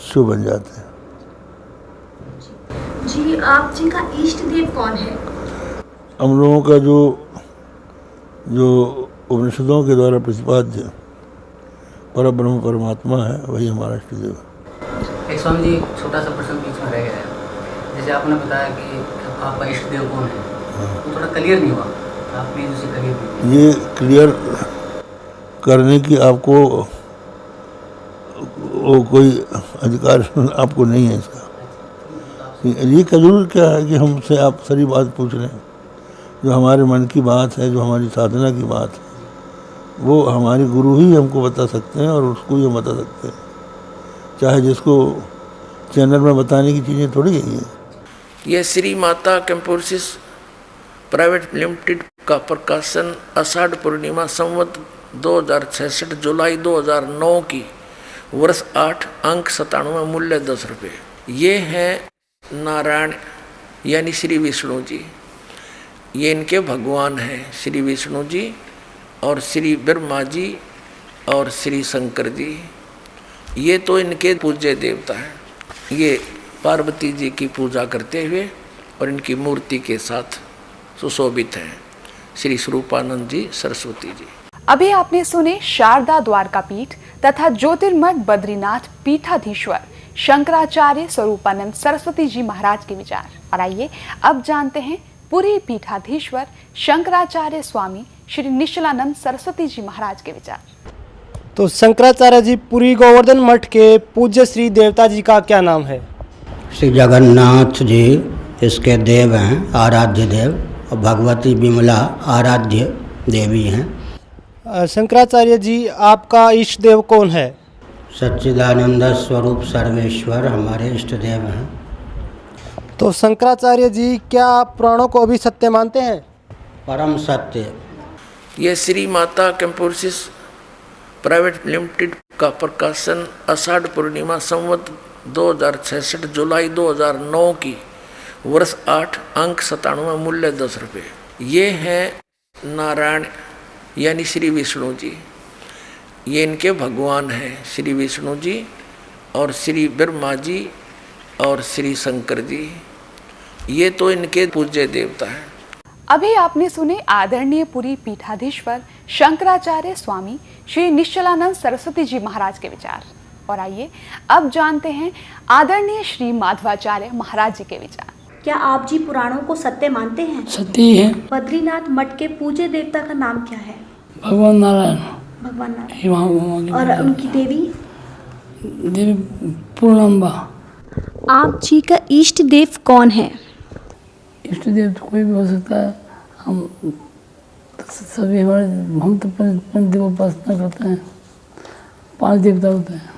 शिव बन जाते हैं। जी आप जी का इष्ट देव कौन है? हम लोगों का जो उपनिषदों के द्वारा प्रतिपाद्य परब्रह्म परमात्मा है वही हमारा इष्ट देव है। एक स्वामी जी छोटा सा प्रश्न बीच में रह गया है। जैसे आपने बताया कि आपका इष्ट देव कौन है, वो थोड़ा क्लियर नहीं हुआ, आप प्लीज उसे क्लियर कीजिए। ये क्लियर करने की आपको वो कोई अधिकार आपको नहीं है इसका। ये जरूर क्या है कि हमसे आप सारी बात पूछ रहे हैं, जो हमारे मन की बात है, जो हमारी साधना की बात है, वो हमारे गुरु ही हमको बता सकते हैं और उसको ही हम बता सकते हैं। चाहे जिसको चैनल में बताने की चीज़ें थोड़ी है ये श्री माता कैंपोसिस प्राइवेट लिमिटेड का प्रकाशन आषाढ़ पूर्णिमा संवत 2066 जुलाई 2009 की वर्ष 8 अंक 97 मूल्य 10 रुपये। ये हैं नारायण यानी श्री विष्णु जी, ये इनके भगवान हैं श्री विष्णु जी और श्री ब्रह्मा जी और श्री शंकर जी। ये तो इनके पूज्य देवता हैं। ये पार्वती जी की पूजा करते हुए और इनकी मूर्ति के साथ सुशोभित हैं श्री स्वरूपानंद जी सरस्वती जी। अभी आपने सुने शारदा द्वारका पीठ तथा ज्योतिर्मठ बद्रीनाथ पीठाधीश्वर शंकराचार्य स्वरूपानंद सरस्वती जी महाराज के विचार। और आइए अब जानते हैं पुरी पीठाधीश्वर शंकराचार्य स्वामी श्री निश्चलानंद सरस्वती जी महाराज के विचार। तो शंकराचार्य जी पुरी गोवर्धन मठ के पूज्य श्री देवता जी का क्या नाम है? श्री जगन्नाथ जी इसके देव हैं, आराध्य देव, और भगवती विमला आराध्य देवी हैं। शंकराचार्य जी आपका इष्ट देव कौन है? सच्चिदानंद स्वरूप सर्वेश्वर हमारे इष्ट देव हैं। तो शंकराचार्य जी क्या आप पुराणों को भी सत्य मानते हैं? परम सत्य। ये श्री माता कैंपोसिस प्राइवेट लिमिटेड का प्रकाशन आषाढ़ पूर्णिमा संवत 2066 जुलाई 2009 की वर्ष 8 अंक 97 मूल्य 10 रुपये। ये हैं नारायण यानी श्री विष्णु जी, ये इनके भगवान हैं श्री विष्णु जी और श्री ब्रह्मा जी और श्री शंकर जी। ये तो इनके पूज्य देवता हैं। अभी आपने सुने आदरणीय पुरी पीठाधीश्वर शंकराचार्य स्वामी श्री निश्चलानंद सरस्वती जी महाराज के विचार। और आइए अब जानते हैं आदरणीय श्री माधवाचार्य महाराज जी के विचार। क्या आप जी पुराणों को सत्य मानते हैं? सत्य ही है। बद्रीनाथ मठ के पूज्य देवता का नाम क्या है? भगवान नारायण। भगवान नारायण। ही वहाँ और उनकी देवी? देवी पूर्णम्बा। आप जी का इष्ट देव कौन है? इष्ट देव तो कोई भी हो सकता है। हम सभी हम तो पंच देव उपासना करते हैं, 5 देवता होते हैं।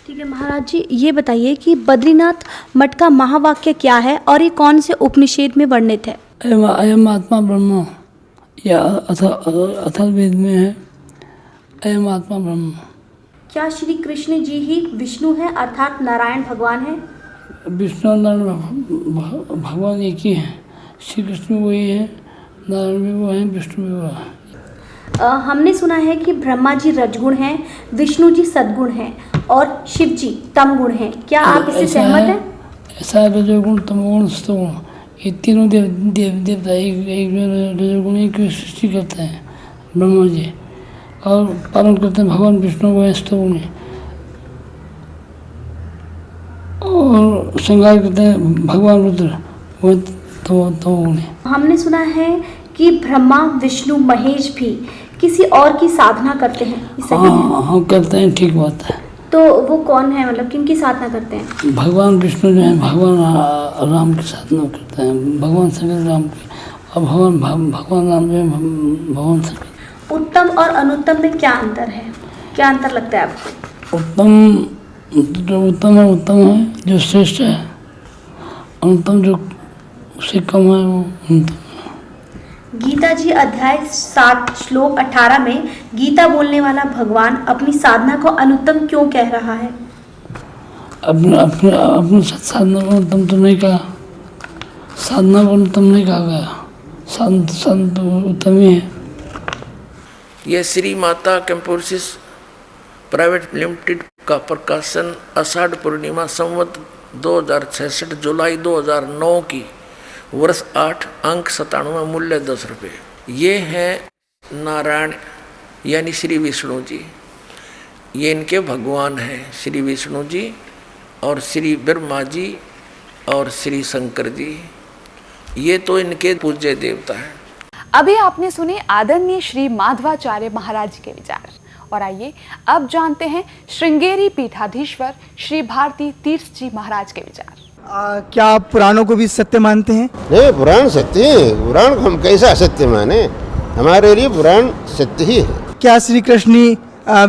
ठीक है महाराज जी, ये बताइए कि बद्रीनाथ मठ का महावाक्य क्या है और ये कौन से उपनिषद में वर्णित है? अयम आत्मा ब्रह्म, या अथर्ववेद में है, अयम आत्मा ब्रह्म। क्या श्री कृष्ण जी ही विष्णु हैं अर्थात नारायण भगवान हैं? विष्णु और नारायण भगवान एक ही हैं। श्री कृष्ण वही है, नारायण भी वो हैं, विष्णु भी वो हैं। हमने सुना है कि ब्रह्मा जी रजगुण हैं, विष्णु जी सद्गुण हैं और शिव जी तमगुण हैं। क्या आप इससे सहमत हैं? ऐसा है, रजोगुण तमोगुण सतोगुण, ये तीनों देवता एक रजोगुण की सृष्टि करते हैं ब्रह्मा जी, और पालन करते हैं भगवान विष्णु वो सतोगुण, और श्रृंगार करते हैं भगवान रुद्र वो तमोगुण। हमने सुना है कि ब्रह्मा विष्णु महेश भी किसी और की साधना करते हैं, ये सही है? हाँ करते हैं, ठीक बात है। तो वो कौन है, मतलब किन की साधना करते हैं? भगवान विष्णु जो है भगवान राम की साधना करते हैं, भगवान शंकर राम की, और भगवान राम जो है भगवान शंकर। उत्तम और अनुत्तम में क्या अंतर है, क्या अंतर लगता है आपको? उत्तम है जो श्रेष्ठ है, अनुत्तम जो उससे कम है वो अनुत्तम। गीता जी अध्याय 7 श्लोक 18 में गीता बोलने वाला भगवान अपनी साधना को अनुत्तम क्यों कह रहा है? अपनी साधना को अनुत्तम तो नहीं कहा, साधना को अनुत्तम नहीं कहा गया, साधना तो उत्तम ही है। यह श्री माता कैंपोसिस प्राइवेट लिमिटेड का प्रकाशन आषाढ़ पूर्णिमा संवत 2066 जुलाई 2009 की वर्ष 8 अंक 97 मूल्य 10 रुपये। ये हैं नारायण यानी श्री विष्णु जी, ये इनके भगवान हैं श्री विष्णु जी और श्री ब्रह्मा जी और श्री शंकर जी, ये तो इनके पूज्य देवता हैं। अभी आपने सुने आदरणीय श्री माधवाचार्य महाराज जी के विचार, और आइए अब जानते हैं श्रृंगेरी पीठाधीश्वर श्री भारती तीर्थ जी महाराज के विचार। क्या आप पुराणों को भी सत्य मानते हैं? नहीं, पुराण सत्य है। पुराण को हम कैसा असत्य माने? हमारे लिए पुराण सत्य ही है। क्या श्री कृष्ण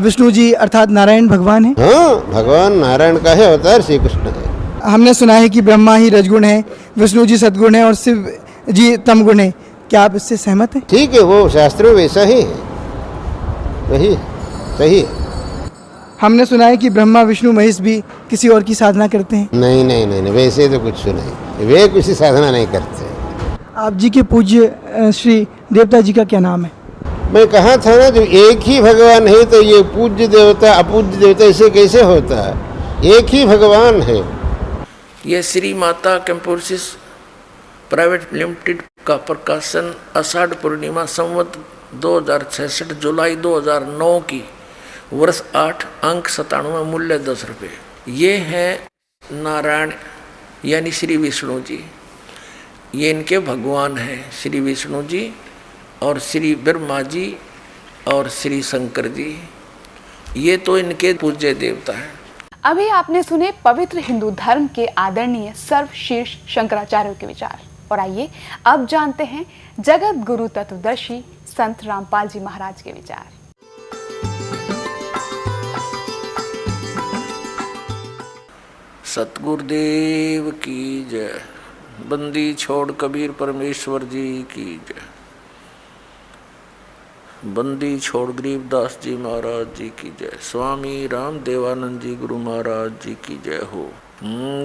विष्णु जी अर्थात नारायण भगवान है? हाँ, भगवान नारायण का है अवतार श्री कृष्ण है। हमने सुना है कि ब्रह्मा ही रजगुण है, विष्णु जी सद्गुण है और शिव जी तमगुण है। क्या आप इससे सहमत हैं? ठीक है, वो शास्त्रों वैसा ही है, वही सही है। हमने सुना है कि ब्रह्मा विष्णु महेश भी किसी और की साधना करते हैं। नहीं नहीं नहीं, वैसे तो कुछ नहीं, वे किसी साधना नहीं करते। आप जी के पूज्य श्री देवता जी का क्या नाम है? मैं कहा था ना, जब एक ही भगवान है तो ये पूज्य देवता अपूज्य देवता ऐसे कैसे होता है? एक ही भगवान है। ये श्री माता कैंपोसिस प्राइवेट लिमिटेड का प्रकाशन आषाढ़ पूर्णिमा संवत 2066 जुलाई 2009 की वर्ष 8 अंक 97 मूल्य 10 रुपये। ये हैं नारायण यानी श्री विष्णु जी, ये इनके भगवान हैं श्री विष्णु जी और श्री ब्रह्मा जी और श्री शंकर जी, ये तो इनके पूज्य देवता हैं। अभी आपने सुने पवित्र हिंदू धर्म के आदरणीय सर्वशीर्ष शंकराचार्य के विचार, और आइए अब जानते हैं जगत गुरु तत्वदर्शी संत रामपाल जी महाराज के विचार। सतगुरुदेव की जय। बंदी छोड़ कबीर परमेश्वर जी की जय। बंदी छोड़ गरीबदास जी महाराज जी की जय। स्वामी राम देवानंद जी गुरु महाराज जी की जय हो।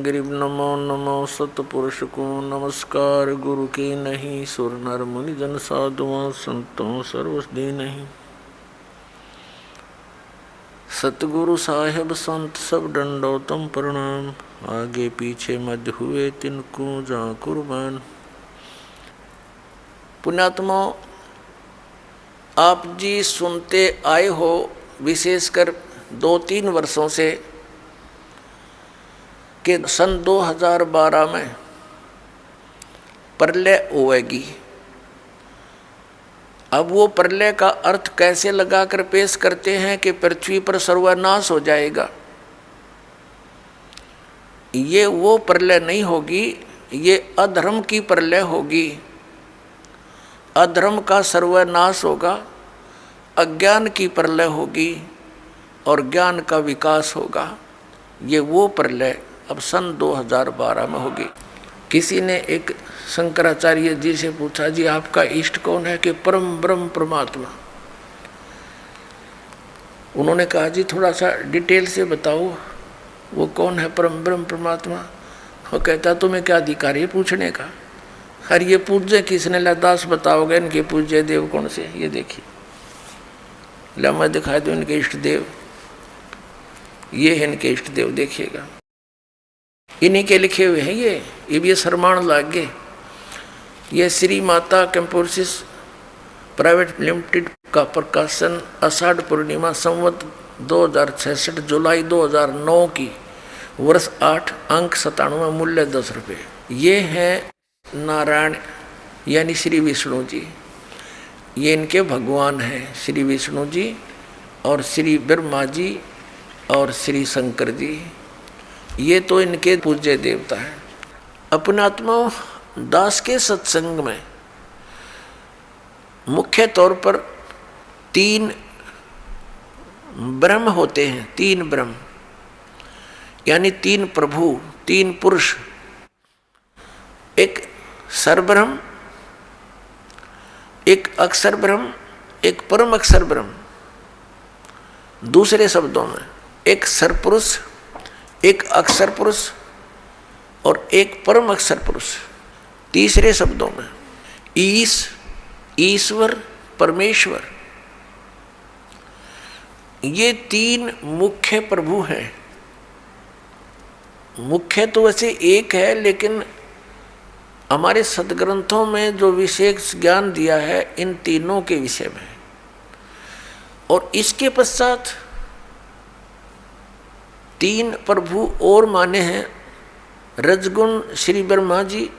गरीब नमो नमो सतपुरुष को नमस्कार, गुरु की नहीं सुर नर मुनि जन साधुओं संतों सर्वसदी नहीं। सतगुरु साहेब संत सब दंडोतम प्रणाम, आगे पीछे मध्य हुए तिनको जा कुर्बान। पुण्यात्मा, आप जी सुनते आए हो विशेषकर 2-3 वर्षों से कि सन 2012 में प्रलय होएगी। अब वो प्रलय का अर्थ कैसे लगाकर पेश करते हैं कि पृथ्वी पर सर्वनाश हो जाएगा। ये वो प्रलय नहीं होगी, ये अधर्म की प्रलय होगी। अधर्म का सर्वनाश होगा, अज्ञान की प्रलय होगी और ज्ञान का विकास होगा। ये वो प्रलय अब सन 2012 में होगी। किसी ने एक शंकराचार्य जी से पूछा, जी आपका इष्ट कौन है? कि परम ब्रह्म परमात्मा। उन्होंने कहा, जी थोड़ा सा डिटेल से बताओ वो कौन है परम ब्रह्म परमात्मा? वो कहता, तुम्हें क्या अधिकार है पूछने का? अरे ये पूज्य किसने? लदास बताओगे इनके पूज्य देव कौन से? ये देखिए, ला मैं दिखाई दो इनके इष्ट देव। ये है इनके इष्ट देव, देखिएगा इन्हीं के लिखे हुए हैं। ये भी शर्माण लाग गए। ये श्री माता कंपोसिस प्राइवेट लिमिटेड का प्रकाशन आषाढ़ पूर्णिमा संवत 2066 जुलाई 2009 की, वर्ष 8, अंक 97, मूल्य 10 रुपये। ये हैं नारायण यानी श्री विष्णु जी। ये इनके भगवान हैं, श्री विष्णु जी और श्री ब्रह्मा जी और श्री शंकर जी। ये तो इनके पूज्य देवता हैं। अपने आत्मा दास के सत्संग में मुख्य तौर पर 3 ब्रह्म होते हैं। 3 ब्रह्म यानी 3 प्रभु, 3 पुरुष। एक सरब्रह्म, एक अक्षर ब्रह्म, एक परम अक्षर ब्रह्म। दूसरे शब्दों में एक सरपुरुष, एक अक्षर पुरुष और एक परम अक्षर पुरुष। तीसरे शब्दों में ईश्वर, परमेश्वर। ये 3 मुख्य प्रभु हैं। मुख्य तो वैसे एक है, लेकिन हमारे सदग्रंथों में जो विशेष ज्ञान दिया है इन तीनों के विषय में। और इसके पश्चात 3 प्रभु और माने हैं। रजगुण श्री ब्रह्मा जी,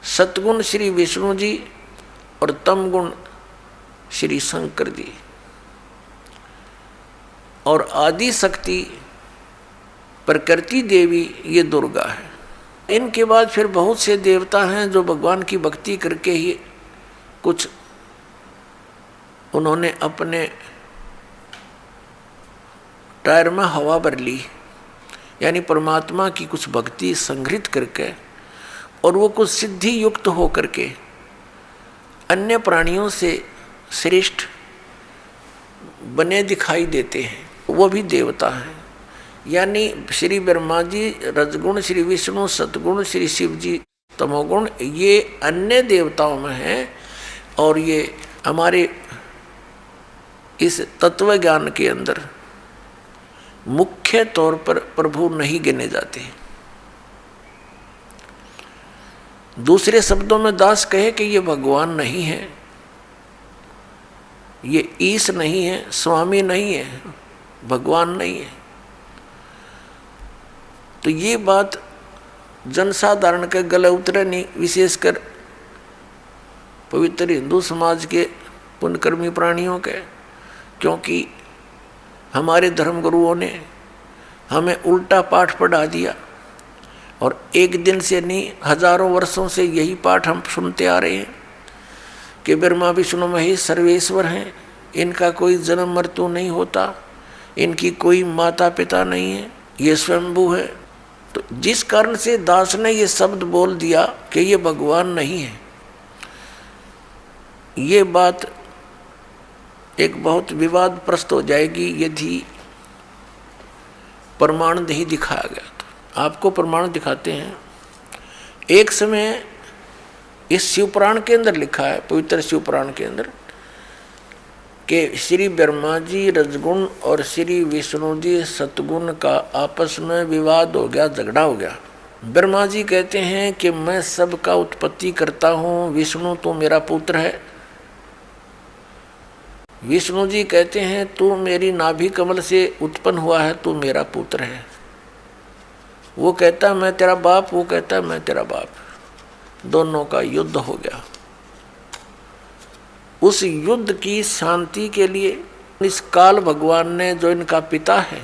सतगुण श्री विष्णु जी और तमगुण श्री शंकर जी। और आदि शक्ति प्रकृति देवी ये दुर्गा है। इनके बाद फिर बहुत से देवता हैं जो भगवान की भक्ति करके ही कुछ उन्होंने अपने टायर में हवा भर ली, यानी परमात्मा की कुछ भक्ति संग्रहित करके, और वो कुछ सिद्धि युक्त हो करके अन्य प्राणियों से श्रेष्ठ बने दिखाई देते हैं। वो भी देवता हैं। यानी श्री ब्रह्मा जी रजगुण, श्री विष्णु सतगुण, श्री शिव जी तमोगुण, ये अन्य देवताओं में हैं। और ये हमारे इस तत्व ज्ञान के अंदर मुख्य तौर पर प्रभु नहीं गिने जाते। दूसरे शब्दों में दास कहे कि ये भगवान नहीं है, ये ईश नहीं है, स्वामी नहीं है, भगवान नहीं है। तो ये बात जनसाधारण के गले उतरे नहीं, विशेषकर पवित्र हिंदू समाज के पुण्यकर्मी प्राणियों के। क्योंकि हमारे धर्मगुरुओं ने हमें उल्टा पाठ पढ़ा दिया, और एक दिन से नहीं हजारों वर्षों से यही पाठ हम सुनते आ रहे हैं कि ब्रह्मा विष्णु महेश सर्वेश्वर हैं, इनका कोई जन्म मृत्यु नहीं होता, इनकी कोई माता पिता नहीं है, ये स्वयंभू है। तो जिस कारण से दास ने ये शब्द बोल दिया कि ये भगवान नहीं है, ये बात एक बहुत विवादप्रस्त हो जाएगी यदि प्रमाण नहीं दिखाया गया। तो आपको प्रमाण दिखाते हैं। एक समय इस शिवपुराण के अंदर लिखा है, पवित्र शिवपुराण के अंदर, कि श्री ब्रह्मा जी रजगुण और श्री विष्णु जी सतगुण का आपस में विवाद हो गया, झगड़ा हो गया। ब्रह्मा जी कहते हैं कि मैं सबका उत्पत्ति करता हूँ, विष्णु तो मेरा पुत्र है। विष्णु जी कहते हैं तू मेरी नाभि कमल से उत्पन्न हुआ है, तू मेरा पुत्र है। वो कहता है मैं तेरा बाप, वो कहता है मैं तेरा बाप। दोनों का युद्ध हो गया। उस युद्ध की शांति के लिए इस काल भगवान ने, जो इनका पिता है,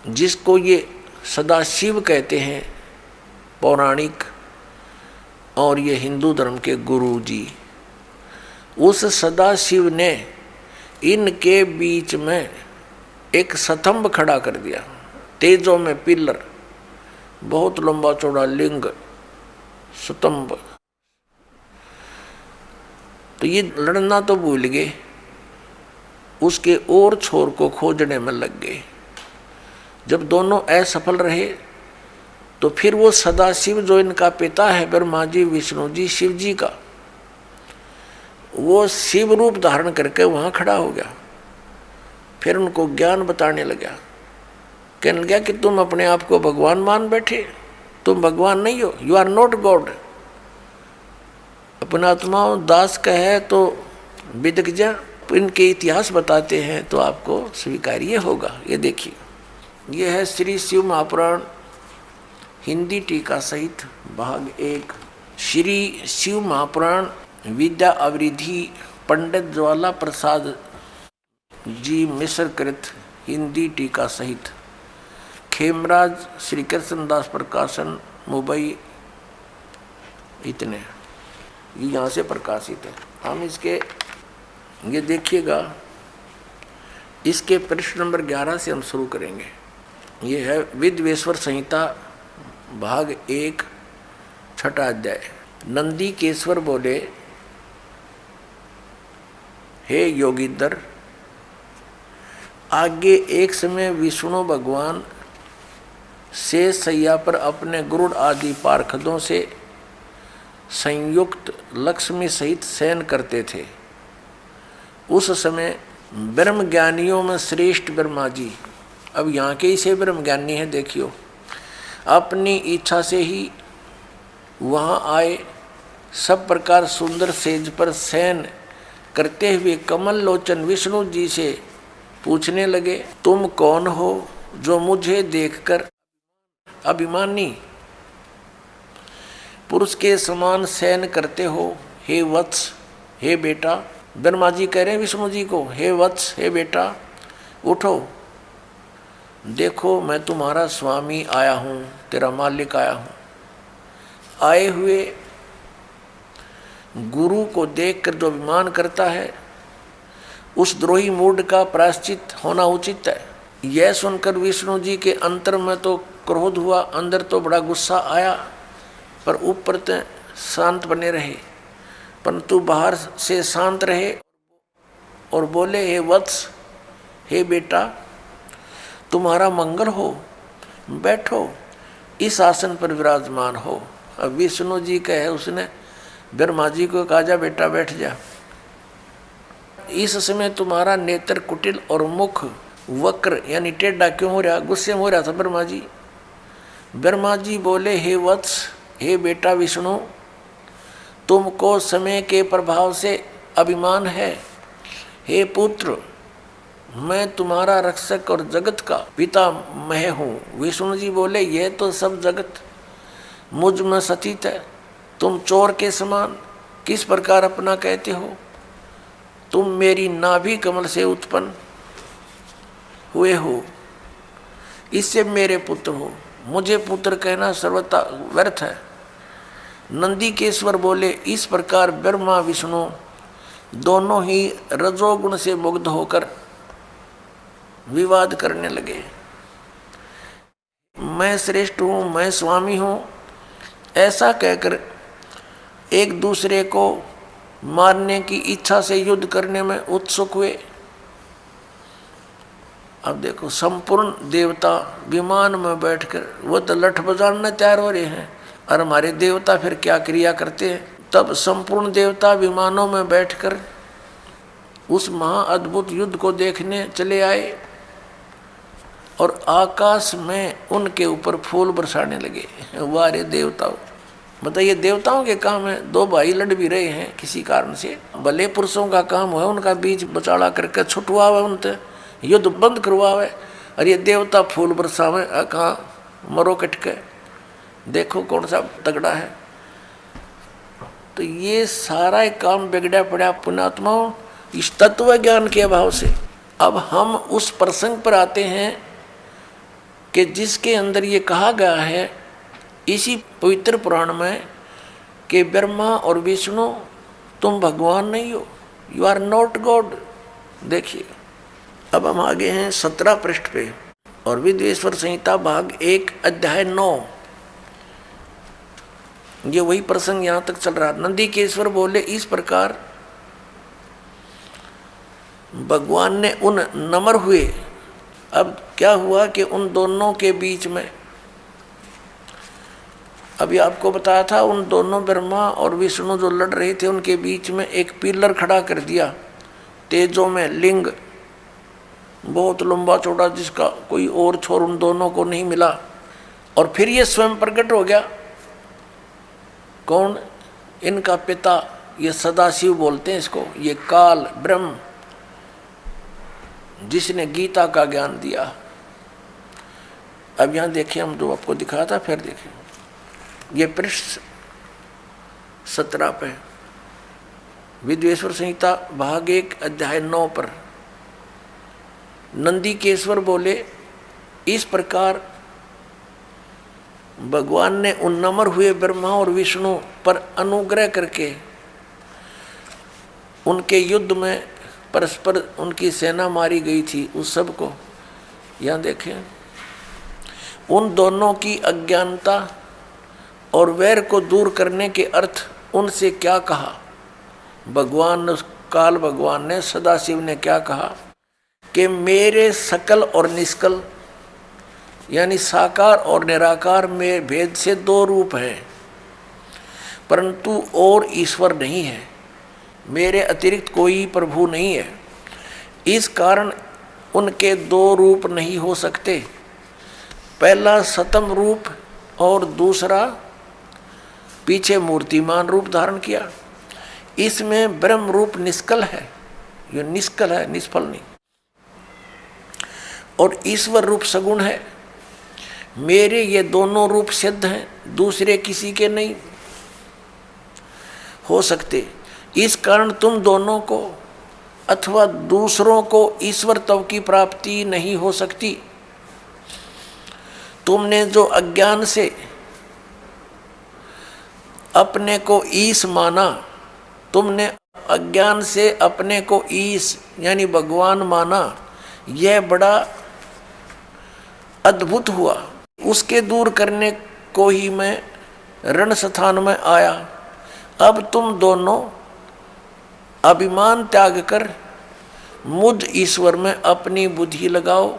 जिसको ये सदाशिव कहते हैं, पौराणिक और ये हिंदू धर्म के गुरु जी, उस सदाशिव ने इनके बीच में एक स्तंभ खड़ा कर दिया, तेजों में पिलर, बहुत लंबा चौड़ा लिंग स्तंभ। तो ये लड़ना तो भूल गए, उसके और छोर को खोजने में लग गए। जब दोनों असफल रहे तो फिर वो सदाशिव जो इनका पिता है, ब्रह्मा जी, विष्णु जी, शिव जी का, वो शिव रूप धारण करके वहाँ खड़ा हो गया। फिर उनको ज्ञान बताने लगा, कहने लगा कि तुम अपने आप को भगवान मान बैठे, तुम भगवान नहीं हो, यू आर नॉट गॉड। अपना आत्मा दास कहे तो विदक जा, इनके इतिहास बताते हैं तो आपको स्वीकार्य होगा। ये देखिए, ये है श्री शिव महापुराण हिंदी टीका सहित भाग 1, श्री शिव महापुराण विद्या अवरिधि पंडित ज्वाला प्रसाद जी मिश्र कृत हिंदी टीका सहित, खेमराज श्री कृष्णदास प्रकाशन मुंबई, इतने ये यहाँ से प्रकाशित है। हम इसके ये देखिएगा, इसके पृष्ठ नंबर 11 से हम शुरू करेंगे। ये है विद्वेश्वर संहिता भाग 1 छठा अध्याय। नंदी केश्वर बोले, हे योगीधर, आगे एक समय विष्णु भगवान शेष सैया पर अपने गुरुड़ आदि पार्षदों से संयुक्त लक्ष्मी सहित शयन करते थे। उस समय ब्रह्म ज्ञानियों में श्रेष्ठ ब्रह्मा जी, अब यहाँ के ही से ब्रह्म ज्ञानी है, देखियो, अपनी इच्छा से ही वहाँ आए। सब प्रकार सुंदर सेज पर शयन करते हुए कमल लोचन विष्णु जी से पूछने लगे, तुम कौन हो जो मुझे देखकर अभिमानी पुरुष के समान शयन करते हो? हे वत्स, हे बेटा। ब्रह्मा जी कह रहे हैं विष्णु जी को, हे वत्स, हे बेटा, उठो, देखो मैं तुम्हारा स्वामी आया हूँ, तेरा मालिक आया हूँ। आए हुए गुरु को देखकर जो अभिमान करता है, उस द्रोही मूड का प्रायश्चित होना उचित है। यह सुनकर विष्णु जी के अंतर में तो क्रोध हुआ, अंदर तो बड़ा गुस्सा आया, पर ऊपर तो शांत बने रहे, परंतु बाहर से शांत रहे और बोले, हे वत्स, हे बेटा, तुम्हारा मंगल हो, बैठो, इस आसन पर विराजमान हो। अब विष्णु जी कहे, उसने ब्रह्मा जी को कहा, जा बेटा बैठ जा। इस समय तुम्हारा नेत्र कुटिल और मुख वक्र यानी टेढ़ा क्यों हो रहा? गुस्से में हो रहा था ब्रह्मा जी। ब्रह्मा जी बोले, हे वत्स, हे बेटा विष्णु, तुमको समय के प्रभाव से अभिमान है। हे पुत्र, मैं तुम्हारा रक्षक और जगत का पिता मैं हूँ। विष्णु जी बोले, यह तो सब जगत मुझ में सतीत है, तुम चोर के समान किस प्रकार अपना कहते हो? तुम मेरी नाभि कमल से उत्पन्न हुए हो, इससे मेरे पुत्र हो, मुझे पुत्र कहना सर्वथा व्यर्थ है। नंदीकेश्वर बोले, इस प्रकार ब्रह्मा विष्णु दोनों ही रजोगुण से मुग्ध होकर विवाद करने लगे। मैं श्रेष्ठ हूँ, मैं स्वामी हूँ, ऐसा कहकर एक दूसरे को मारने की इच्छा से युद्ध करने में उत्सुक हुए। अब देखो, संपूर्ण देवता विमान में बैठकर वो तो लठ बजाने तैयार हो रहे हैं, और हमारे देवता फिर क्या क्रिया करते हैं? तब संपूर्ण देवता विमानों में बैठकर उस महाअद्भुत युद्ध को देखने चले आए और आकाश में उनके ऊपर फूल बरसाने लगे। वारे देवताओं, बताइए, देवताओं के काम है, दो भाई लड़ भी रहे हैं किसी कारण से, भले पुरुषों का काम है उनका बीच बचाड़ा करके छुटवावे, उनसे युद्ध बंद करवावे, और ये देवता फूल बरसावे। कहाँ मरो कटके, देखो कौन सा तगड़ा है। तो ये सारा एक काम बिगड़ा पड़ा पुण्यात्माओं इस तत्व ज्ञान के अभाव से। अब हम उस प्रसंग पर आते हैं कि जिसके अंदर ये कहा गया है इसी पवित्र पुराण में कि ब्रह्मा और विष्णु तुम भगवान नहीं हो, यू आर नॉट गॉड। देखिए अब हम आगे हैं 17 पृष्ठ पे, और विद्वेश्वर संहिता भाग 1 अध्याय 9। ये वही प्रसंग यहां तक चल रहा। नंदीकेश्वर बोले इस प्रकार भगवान ने उन नम्र हुए। अब क्या हुआ कि उन दोनों के बीच में, अभी आपको बताया था, उन दोनों ब्रह्मा और विष्णु जो लड़ रहे थे उनके बीच में एक पिलर खड़ा कर दिया तेजों में, लिंग बहुत लंबा चौड़ा, जिसका कोई और छोर उन दोनों को नहीं मिला। और फिर ये स्वयं प्रकट हो गया। कौन? इनका पिता, ये सदाशिव बोलते हैं इसको, ये काल ब्रह्म, जिसने गीता का ज्ञान दिया। अब यहां देखिए, हम जो आपको दिखाया था, फिर देखिए ये पृष्ठ 17 पे विद्वेश्वर संहिता भाग 1 अध्याय 9 पर नंदीकेश्वर बोले इस प्रकार भगवान ने उन नम्र हुए ब्रह्मा और विष्णु पर अनुग्रह करके उनके युद्ध में परस्पर उनकी सेना मारी गई थी, उस सब को यहाँ देखें। उन दोनों की अज्ञानता और वैर को दूर करने के अर्थ उनसे क्या कहा भगवान, काल भगवान ने, सदाशिव ने क्या कहा कि मेरे सकल और निष्कल यानी साकार और निराकार में भेद से 2 रूप हैं, परंतु और ईश्वर नहीं है, मेरे अतिरिक्त कोई प्रभु नहीं है। इस कारण उनके 2 रूप नहीं हो सकते, पहला सतम रूप और दूसरा पीछे मूर्तिमान रूप धारण किया। इसमें ब्रह्म रूप निष्कल है, ये निष्कल है, निष्फल नहीं, और ईश्वर रूप सगुण है। मेरे ये दोनों रूप सिद्ध हैं, दूसरे किसी के नहीं हो सकते। इस कारण तुम दोनों को अथवा दूसरों को ईश्वर तव की प्राप्ति नहीं हो सकती। तुमने जो अज्ञान से अपने को ईश माना, तुमने अज्ञान से अपने को ईश यानी भगवान माना, यह बड़ा अद्भुत हुआ। उसके दूर करने को ही मैं रण स्थान में आया। अब तुम दोनों अभिमान त्याग कर मुझ ईश्वर में अपनी बुद्धि लगाओ।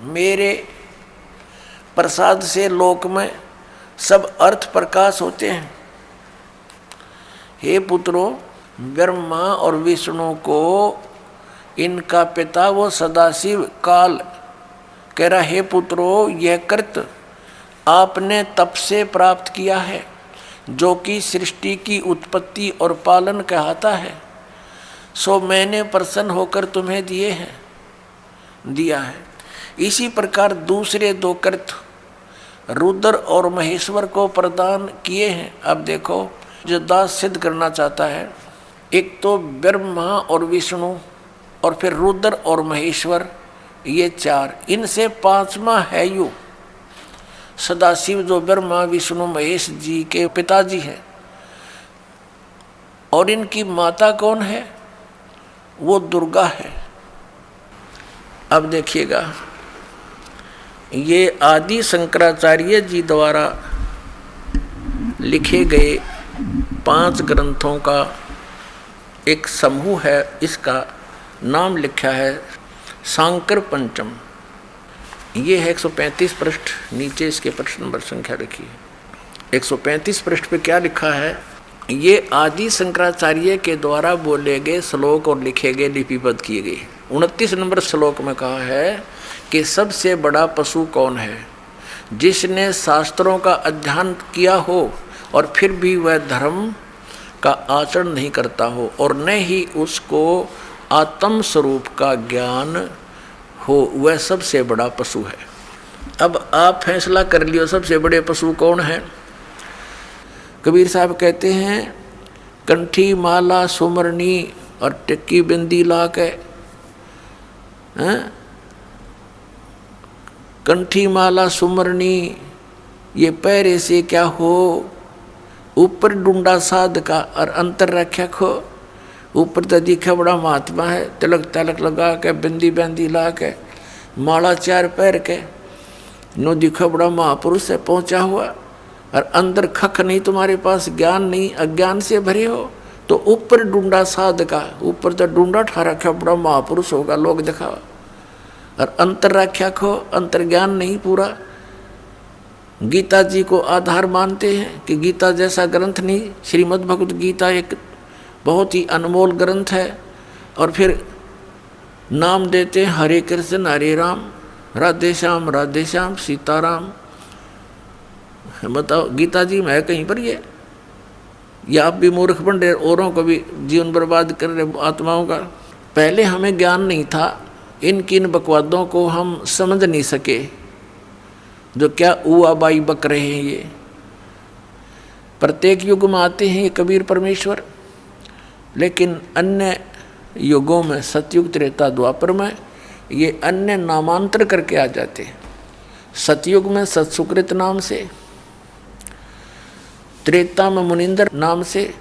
मेरे प्रसाद से लोक में सब अर्थ प्रकाश होते हैं। हे पुत्रों, ब्रह्मा और विष्णु को इनका पिता वो सदाशिव काल कह रहा, हे पुत्रों, यह कृत आपने तप से प्राप्त किया है, जो कि सृष्टि की उत्पत्ति और पालन कहता है, सो मैंने प्रसन्न होकर तुम्हें दिया है। इसी प्रकार दूसरे 2 कृत रुद्र और महेश्वर को प्रदान किए हैं। अब देखो, जो दास सिद्ध करना चाहता है, एक तो ब्रह्मा और विष्णु और फिर रुद्र और महेश्वर, ये 4, इनसे 5वां है यू सदाशिव, जो ब्रह्मा विष्णु महेश जी के पिताजी हैं। और इनकी माता कौन है? वो दुर्गा है। अब देखिएगा, ये आदि शंकराचार्य जी द्वारा लिखे गए 5 ग्रंथों का एक समूह है। इसका नाम लिखा है शांकर पंचम। ये है 135 पृष्ठ, नीचे इसके पृष्ठ नंबर संख्या रखी है। 135 पृष्ठ पे क्या लिखा है? ये आदि शंकराचार्य के द्वारा बोले गए श्लोक और लिखे गए, लिपिबद्ध किए गए। 29 नंबर श्लोक में कहा है कि सबसे बड़ा पशु कौन है? जिसने शास्त्रों का अध्ययन किया हो और फिर भी वह धर्म का आचरण नहीं करता हो, और न ही उसको आत्म स्वरूप का ज्ञान हो, वह सबसे बड़ा पशु है। अब आप फैसला कर लियो, सबसे बड़े पशु कौन है? कबीर साहब कहते हैं, कंठी माला सुमरनी और टिक्की बिंदी ला के, कंठी माला सुमरनी, ये पैरे से क्या हो, ऊपर डूंडा साध का और अंतर रख्या खो। ऊपर तो दिखा बड़ा महात्मा है, तिलक तलक लगा के बिंदी बंदी ला के माला 4 पैर के नो दिखा बड़ा महापुरुष है पहुंचा हुआ, और अंदर खख नहीं, तुम्हारे पास ज्ञान नहीं, अज्ञान से भरे हो। तो ऊपर डूंडा साध का, ऊपर तो डूंडा ठा रखा बड़ा महापुरुष होगा लोग दिखावा, और अंतर रख्या खो, अंतर ज्ञान नहीं पूरा। गीता जी को आधार मानते हैं कि गीता जैसा ग्रंथ नहीं। श्रीमद् भगवत गीता एक बहुत ही अनमोल ग्रंथ है। और फिर नाम देते हैं हरे कृष्ण हरे राम, राधे श्याम सीताराम। बताओ गीता जी में है कहीं पर ये? या आप भी मूर्ख बन रहे, औरों को भी जीवन बर्बाद कर रहे आत्माओं का। पहले हमें ज्ञान नहीं था, इन बकवादों को हम समझ नहीं सके जो क्या ऊआ बाई बक रहे हैं। ये प्रत्येक युग में आते हैं ये कबीर परमेश्वर, लेकिन अन्य युगों में सतयुग त्रेता द्वापर में ये अन्य नामांतर करके आ जाते हैं। सतयुग में सत्सुकृत नाम से, त्रेता में मुनिंदर नाम से,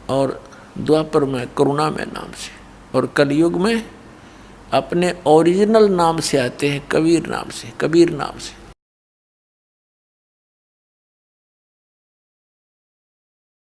और द्वापर में करुणा में नाम से, और कलयुग में अपने ओरिजिनल नाम से आते हैं, कबीर नाम से, कबीर नाम से।